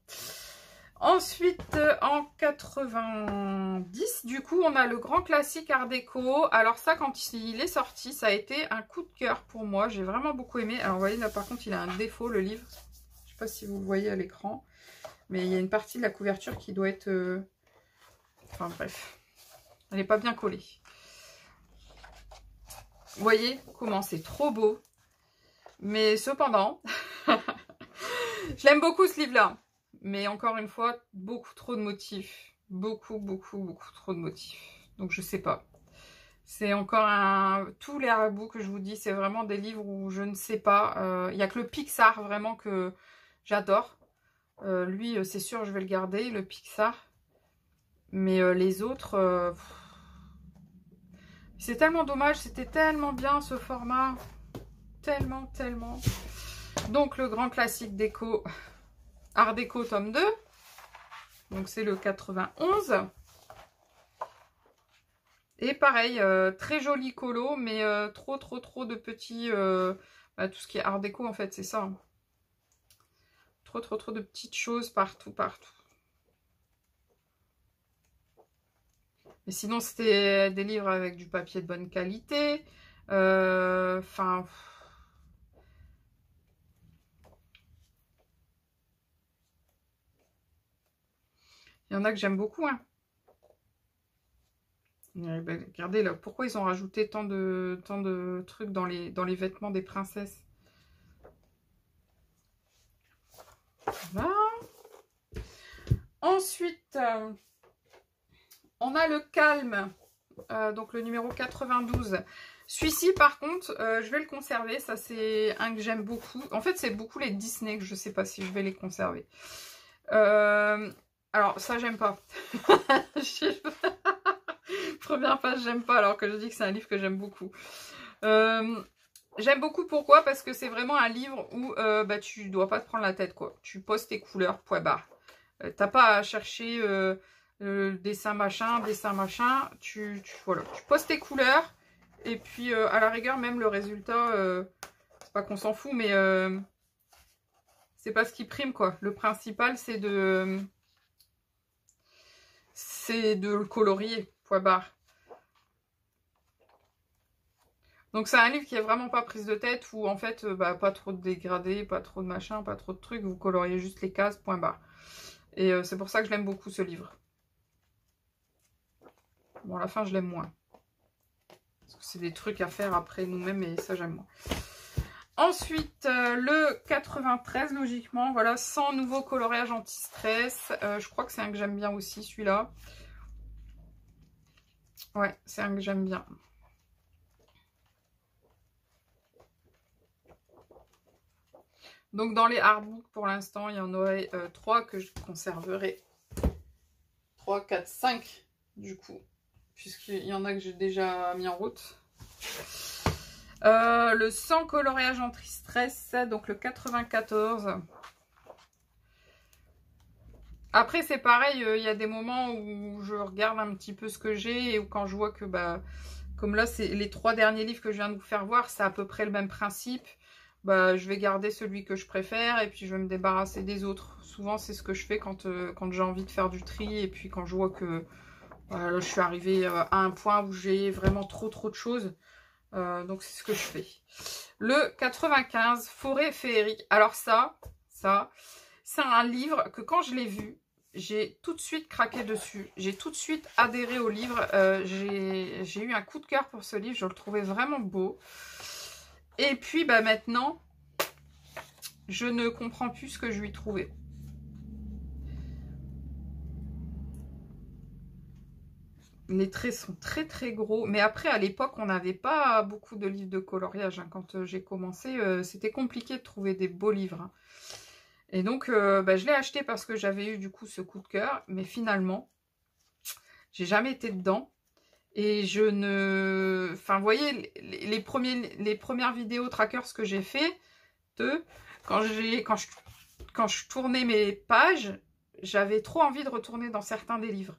Ensuite, en 90, du coup, on a le grand classique Art déco. Alors ça, quand il est sorti, ça a été un coup de cœur pour moi. J'ai vraiment beaucoup aimé. Alors, vous voyez, là, par contre, il a un défaut, le livre. Je ne sais pas si vous le voyez à l'écran. Mais il y a une partie de la couverture qui doit être... Enfin, bref. Elle n'est pas bien collée. Vous voyez comment c'est trop beau. Mais cependant, je l'aime beaucoup ce livre-là. Mais encore une fois, beaucoup trop de motifs. Beaucoup trop de motifs. Donc je sais pas. C'est encore un... Tous les artbooks que je vous dis, c'est vraiment des livres où je ne sais pas. Il n'y a que le Pixar vraiment que j'adore. Lui, c'est sûr, je vais le garder, le Pixar. Mais les autres... C'est tellement dommage, c'était tellement bien ce format. Tellement. Donc le grand classique déco, Art déco tome 2. Donc c'est le 91. Et pareil, très joli colo, mais trop de petits... bah, tout ce qui est Art déco en fait, c'est ça. Trop de petites choses partout. Mais sinon, c'était des livres avec du papier de bonne qualité. Enfin... Il y en a que j'aime beaucoup. Hein. Regardez là, pourquoi ils ont rajouté tant de trucs dans les vêtements des princesses. Voilà. Ensuite... on a le Calme, donc le numéro 92. Celui-ci, par contre, je vais le conserver. Ça, c'est un que j'aime beaucoup. En fait, c'est beaucoup les Disney que je ne sais pas si je vais les conserver. Alors, ça, j'aime pas. Première page, j'aime pas, alors que je dis que c'est un livre que j'aime beaucoup. J'aime beaucoup, pourquoi? Parce que c'est vraiment un livre où bah, tu dois pas te prendre la tête, quoi. Tu poses tes couleurs, point barre. T'as pas à chercher... dessin machin, tu poses tes couleurs et puis à la rigueur même le résultat, c'est pas qu'on s'en fout, mais c'est pas ce qui prime quoi. Le principal c'est de le colorier, point barre. Donc c'est un livre qui est vraiment pas prise de tête, où en fait bah, pas trop de dégradés, pas trop de machin, pas trop de trucs, vous coloriez juste les cases, point barre. Et c'est pour ça que je l'aime beaucoup ce livre. Bon, à la fin, je l'aime moins. Parce que c'est des trucs à faire après nous-mêmes et ça, j'aime moins. Ensuite, le 93, logiquement. Voilà, sans nouveau coloriage anti-stress. Je crois que c'est un que j'aime bien aussi, celui-là. Ouais, c'est un que j'aime bien. Donc, dans les artbooks, pour l'instant, il y en aurait 3 que je conserverai. 3, 4, 5, du coup. Puisqu'il y en a que j'ai déjà mis en route. Le sans coloriage anti-stress, donc le 94. Après, c'est pareil, il y a des moments où je regarde un petit peu ce que j'ai et où quand je vois que, bah, comme là, c'est les 3 derniers livres que je viens de vous faire voir, c'est à peu près le même principe. Bah, je vais garder celui que je préfère et puis je vais me débarrasser des autres. Souvent, c'est ce que je fais quand j'ai envie de faire du tri et puis quand je vois que... Voilà, je suis arrivée à un point où j'ai vraiment trop de choses. Donc, c'est ce que je fais. Le 95, Forêt féerique. Alors ça, c'est un livre que quand je l'ai vu, j'ai tout de suite craqué dessus. J'ai tout de suite adhéré au livre. J'ai eu un coup de cœur pour ce livre. Je le trouvais vraiment beau. Et puis, bah, maintenant, je ne comprends plus ce que je lui trouvais. Les traits sont très très gros. Mais après, à l'époque, on n'avait pas beaucoup de livres de coloriage. Hein. Quand j'ai commencé, c'était compliqué de trouver des beaux livres. Hein. Et donc, je l'ai acheté parce que j'avais eu du coup ce coup de cœur. Mais finalement, j'ai jamais été dedans. Et je ne... Enfin, vous voyez, les premières vidéos trackers que j'ai fait, quand je tournais mes pages, j'avais trop envie de retourner dans certains des livres.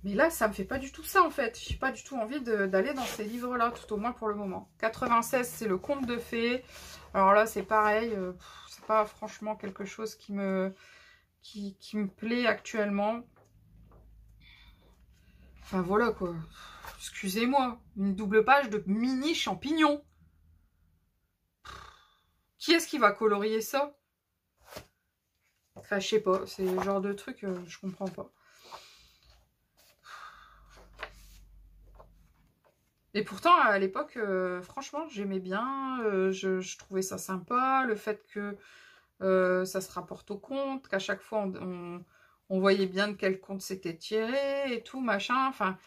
Mais là, ça me fait pas du tout ça, en fait. J'ai pas du tout envie d'aller dans ces livres-là, tout au moins pour le moment. 96, c'est le conte de fées. Alors là, c'est pareil. C'est pas franchement quelque chose qui me plaît actuellement. Enfin, voilà, quoi. Excusez-moi. Une double page de mini champignons. Qui est-ce qui va colorier ça? Enfin, je sais pas. C'est le genre de truc, je comprends pas. Et pourtant, à l'époque, franchement, j'aimais bien. Je trouvais ça sympa. Le fait que ça se rapporte au conte, qu'à chaque fois, on voyait bien de quel conte c'était tiré et tout, machin. Enfin,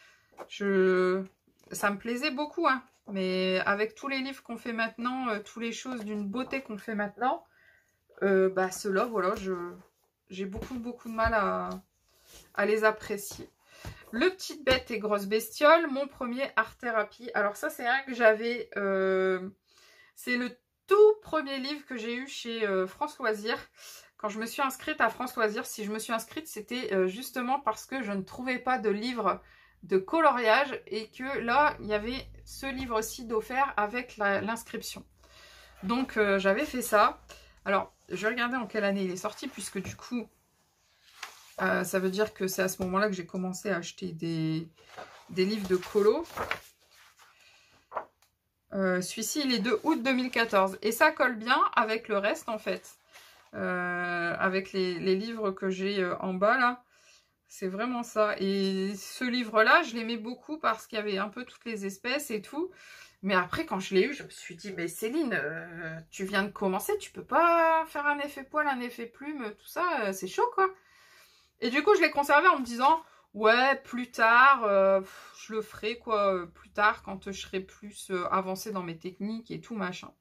ça me plaisait beaucoup, hein. Mais avec tous les livres qu'on fait maintenant, toutes les choses d'une beauté qu'on fait maintenant, ceux-là, voilà, j'ai beaucoup de mal à les apprécier. Le Petite Bête et Grosse Bestiole, mon premier art thérapie. Alors ça, c'est un que j'avais... c'est le tout premier livre que j'ai eu chez France Loisirs. Quand je me suis inscrite à France Loisirs, si je me suis inscrite, c'était justement parce que je ne trouvais pas de livre de coloriage et que là, il y avait ce livre-ci d'offert avec l'inscription. Donc, j'avais fait ça. Alors, je vais regarder en quelle année il est sorti, puisque du coup... ça veut dire que c'est à ce moment-là que j'ai commencé à acheter des livres de colo. Celui-ci, il est de août 2014. Et ça colle bien avec le reste, en fait. Avec les livres que j'ai en bas, là. C'est vraiment ça. Et ce livre-là, je l'aimais beaucoup parce qu'il y avait un peu toutes les espèces et tout. Mais après, quand je l'ai eu, je me suis dit, mais Céline, tu viens de commencer, tu peux pas faire un effet poil, un effet plume, tout ça, c'est chaud, quoi. Et du coup, je l'ai conservé en me disant, ouais, plus tard, je le ferai, quoi, plus tard, quand je serai plus avancée dans mes techniques et tout, machin.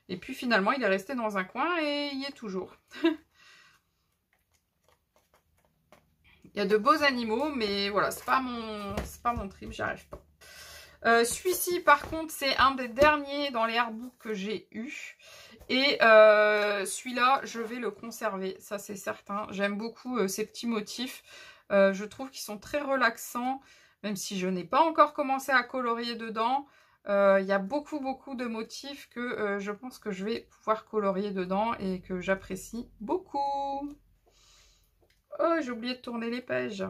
Et puis, finalement, il est resté dans un coin et il y est toujours. Il y a de beaux animaux, mais voilà, c'est pas mon trip, j'y arrive pas. Celui-ci, par contre, c'est un des derniers dans les artbooks que j'ai eu. Et celui-là, je vais le conserver, ça c'est certain. J'aime beaucoup ces petits motifs. Je trouve qu'ils sont très relaxants, même si je n'ai pas encore commencé à colorier dedans. Il y a beaucoup de motifs que je pense que je vais pouvoir colorier dedans et que j'apprécie beaucoup. Oh, j'ai oublié de tourner les pages.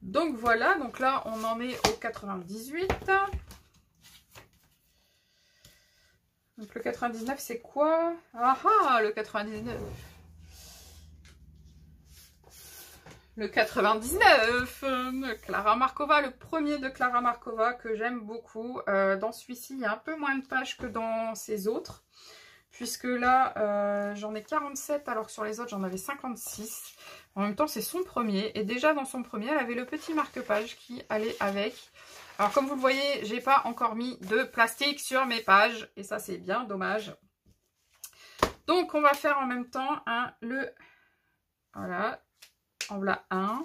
Donc voilà, donc là on en est au 98. Donc le 99 c'est quoi? Ah ah, le 99. Le 99, Clara Markova, le premier de Clara Markova que j'aime beaucoup. Dans celui-ci, il y a un peu moins de pages que dans ces autres. Puisque là, j'en ai 47 alors que sur les autres, j'en avais 56. En même temps, c'est son premier. Et déjà, dans son premier, elle avait le petit marque-page qui allait avec. Alors, comme vous le voyez, j'ai pas encore mis de plastique sur mes pages. Et ça, c'est bien dommage. Donc, on va faire en même temps voilà. En voilà un.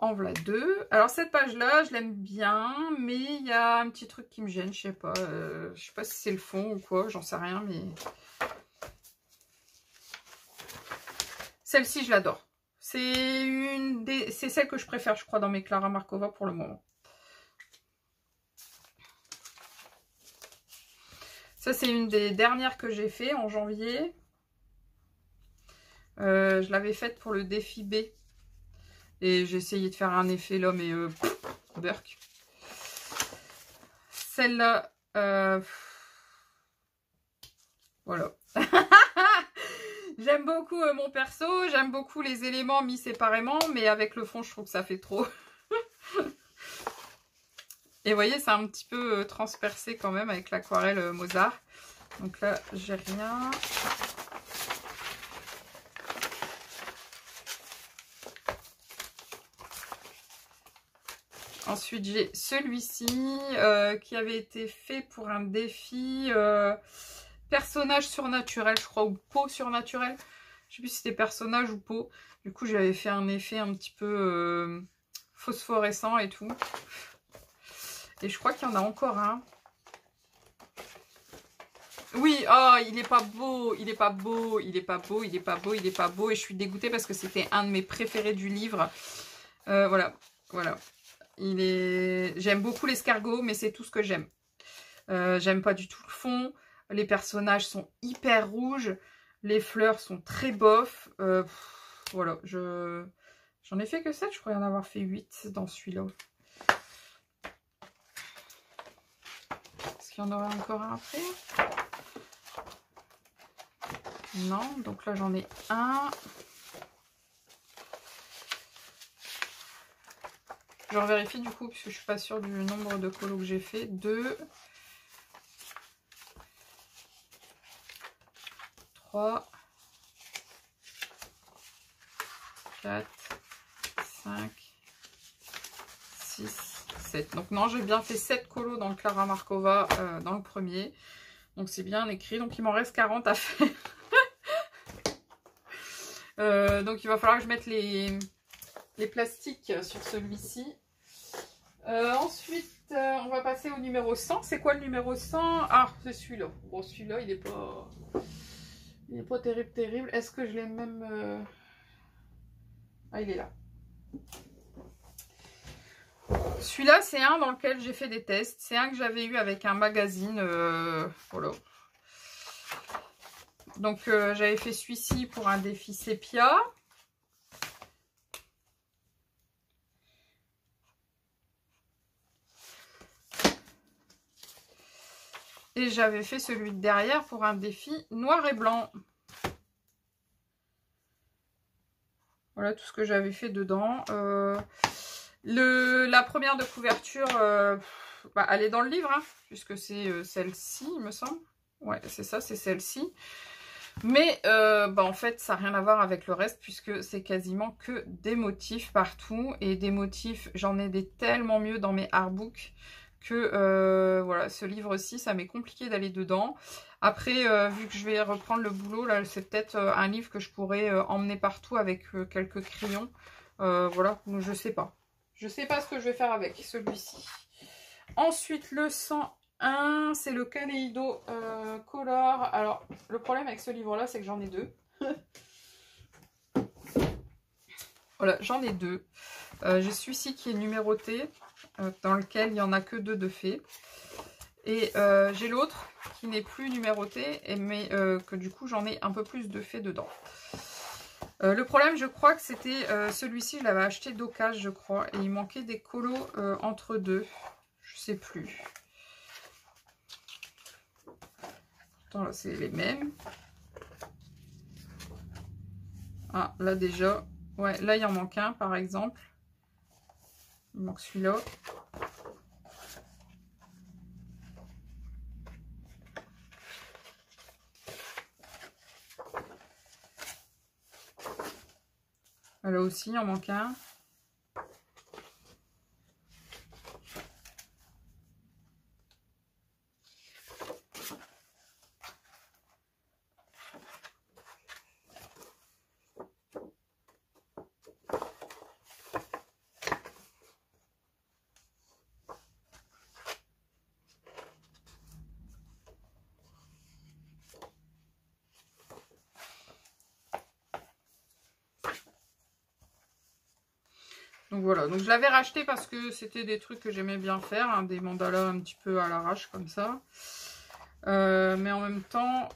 En voilà deux. Alors cette page là je l'aime bien, mais il y a un petit truc qui me gêne, je sais pas si c'est le fond ou quoi, j'en sais rien, mais celle-ci je l'adore. C'est celle que je préfère, je crois, dans mes Clara Markova pour le moment. Ça c'est une des dernières que j'ai fait en janvier. Je l'avais faite pour le défi B. Et j'ai essayé de faire un effet là, mais burk. Celle-là, voilà. J'aime beaucoup mon perso, j'aime beaucoup les éléments mis séparément, mais avec le fond, je trouve que ça fait trop. Et vous voyez, c'est un petit peu transpercé quand même avec l'aquarelle Mozart. Donc là, j'ai rien. Ensuite, j'ai celui-ci qui avait été fait pour un défi personnage surnaturel, je crois, ou peau surnaturelle. Je sais plus si c'était personnage ou peau. Du coup, j'avais fait un effet un petit peu phosphorescent et tout. Et je crois qu'il y en a encore un. Oui, oh, il est pas beau, il est pas beau, il est pas beau, il est pas beau, il est pas beau. Et je suis dégoûtée parce que c'était un de mes préférés du livre. Voilà, voilà. J'aime beaucoup l'escargot, mais c'est tout ce que j'aime. J'aime pas du tout le fond. Les personnages sont hyper rouges. Les fleurs sont très bof. Voilà, j'en ai fait que 7. Je crois y en avoir fait 8 dans celui-là. Est-ce qu'il y en aurait encore un après? Non, donc là j'en ai un. Je vérifie du coup, puisque je suis pas sûre du nombre de colos que j'ai fait. 2, 3, 4, 5, 6, 7. Donc non, j'ai bien fait 7 colos dans le Clara Markova dans le premier. Donc c'est bien écrit. Donc il m'en reste 40 à faire. Donc il va falloir que je mette les plastiques sur celui-ci. Ensuite, on va passer au numéro 100. C'est quoi le numéro 100? Ah, c'est celui-là. Bon, celui-là, il est pas terrible, terrible. Est-ce que je l'ai même... Ah, il est là. Celui-là, c'est un dans lequel j'ai fait des tests. C'est un que j'avais eu avec un magazine. Voilà. Donc, j'avais fait celui-ci pour un défi sépia. Et j'avais fait celui de derrière pour un défi noir et blanc. Voilà tout ce que j'avais fait dedans. La première de couverture, elle est dans le livre, hein, puisque c'est celle-ci, il me semble. Ouais, c'est ça, c'est celle-ci. Mais en fait, ça n'a rien à voir avec le reste, puisque c'est quasiment que des motifs partout. Et des motifs, j'en ai des tellement mieux dans mes artbooks que voilà, ce livre-ci, ça m'est compliqué d'aller dedans. Après, vu que je vais reprendre le boulot, là, c'est peut-être un livre que je pourrais emmener partout avec quelques crayons. Voilà, je sais pas. Je sais pas ce que je vais faire avec celui-ci. Ensuite, le 101, c'est le Kaleido Color. Alors, le problème avec ce livre-là, c'est que j'en ai deux. Voilà, j'en ai deux. J'ai celui-ci qui est numéroté, dans lequel il n'y en a que 2 de fait. Et j'ai l'autre qui n'est plus numéroté, mais que du coup j'en ai un peu plus de fait dedans. Le problème, je crois que c'était celui-ci, je l'avais acheté d'occasion, je crois. Et il manquait des colos entre deux. Je sais plus. Attends, là c'est les mêmes. Ah, là déjà. Ouais, là il en manque un par exemple. Il manque celui-là. Là aussi, il en manque un. Donc voilà, donc je l'avais racheté parce que c'était des trucs que j'aimais bien faire, hein, des mandalas un petit peu à l'arrache comme ça. Mais en même temps,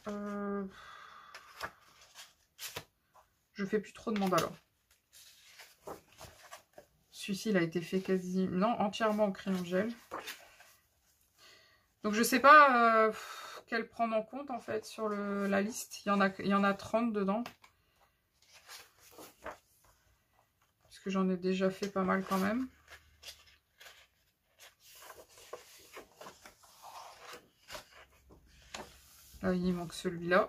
je fais plus trop de mandalas. Celui-ci, il a été fait quasi, non, entièrement en crayon gel. Donc je sais pas quel prendre en compte en fait sur la liste. Il y en a 30 dedans. Que j'en ai déjà fait pas mal quand même. Là, il manque celui-là.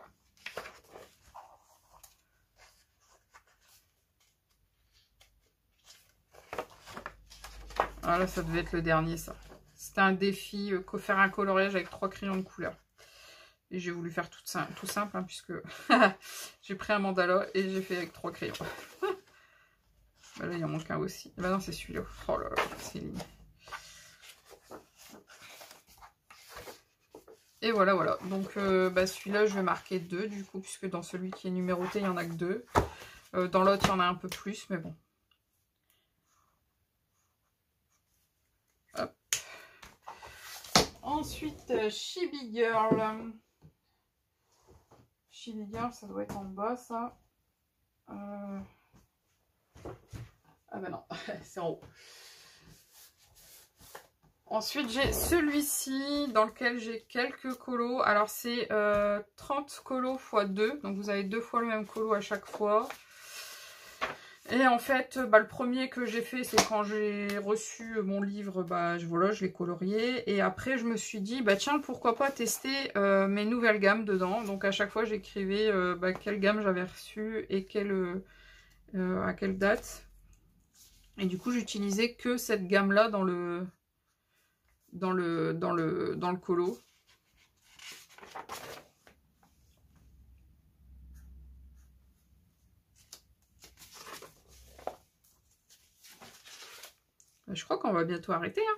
Ah là, ça devait être le dernier, ça. C'était un défi, faire un coloriage avec 3 crayons de couleur. Et j'ai voulu faire tout simple, hein, puisque j'ai pris un mandala et j'ai fait avec 3 crayons. Bah là, il en manque un aussi. Bah non, c'est celui-là. Oh là là, c'est ligne. Et voilà, voilà. Donc, bah, celui-là, je vais marquer 2, du coup, puisque dans celui qui est numéroté, il n'y en a que 2. Dans l'autre, il y en a un peu plus, mais bon. Hop. Ensuite, Chibi Girl. Chibi Girl, ça doit être en bas, ça. Ah bah non, c'est en haut. Ensuite, j'ai celui-ci dans lequel j'ai quelques colos. Alors, c'est 30 colos x 2. Donc, vous avez 2 fois le même colo à chaque fois. Et en fait, bah, le premier que j'ai fait, c'est quand j'ai reçu mon livre, bah, voilà, je l'ai colorié. Et après, je me suis dit, bah tiens, pourquoi pas tester mes nouvelles gammes dedans. Donc, à chaque fois, j'écrivais bah, quelle gamme j'avais reçue et à quelle date. Et du coup, j'utilisais que cette gamme-là dans le colo. Je crois qu'on va bientôt arrêter, hein,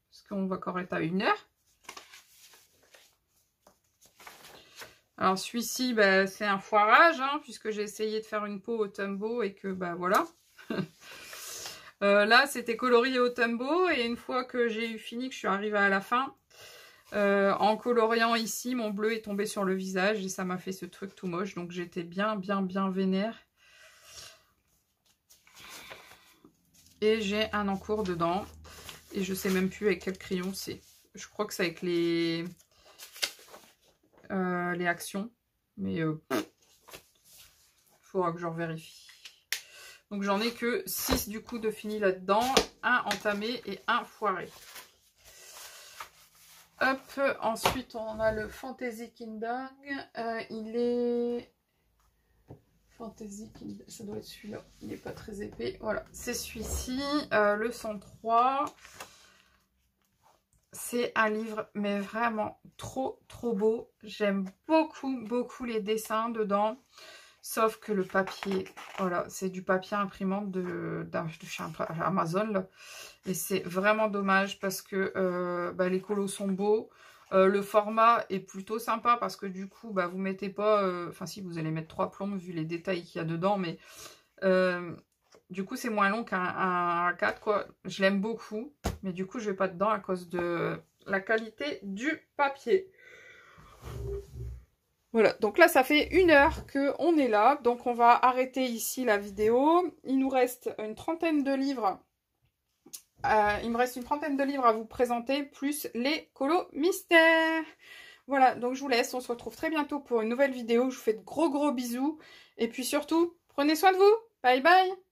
parce qu'on va encore être à 1 heure. Alors celui-ci, bah, c'est un foirage, hein, puisque j'ai essayé de faire une peau au Tombow et que, bah voilà. Là, c'était colorié au Tombow et une fois que j'ai eu fini, que je suis arrivée à la fin, en coloriant ici, mon bleu est tombé sur le visage et ça m'a fait ce truc tout moche. Donc j'étais bien vénère. Et j'ai un encours dedans. Et je sais même plus avec quel crayon c'est. Je crois que c'est avec les actions. Mais faudra que je revérifie. Donc j'en ai que 6 du coup de fini là-dedans. Un entamé et un foiré. Hop, ensuite on a le Fantasy Kingdom. Il est... Fantasy Kingdom, ça doit être celui-là. Il n'est pas très épais. Voilà, c'est celui-ci, le 103. C'est un livre, mais vraiment trop beau. J'aime beaucoup les dessins dedans. Sauf que le papier, voilà, c'est du papier imprimante de chez Amazon. Là. Et c'est vraiment dommage parce que bah, les colos sont beaux. Le format est plutôt sympa parce que du coup, bah, vous mettez pas... Enfin si, vous allez mettre 3 plombs vu les détails qu'il y a dedans. Mais du coup, c'est moins long qu'un A4, quoi. Je l'aime beaucoup. Mais du coup, je vais pas dedans à cause de la qualité du papier. Voilà, donc là, ça fait 1 heure qu'on est là. Donc, on va arrêter ici la vidéo. Il nous reste une trentaine de livres. Il me reste une trentaine de livres à vous présenter, plus les colos mystères. Voilà, donc je vous laisse. On se retrouve très bientôt pour une nouvelle vidéo. Je vous fais de gros bisous. Et puis surtout, prenez soin de vous. Bye bye.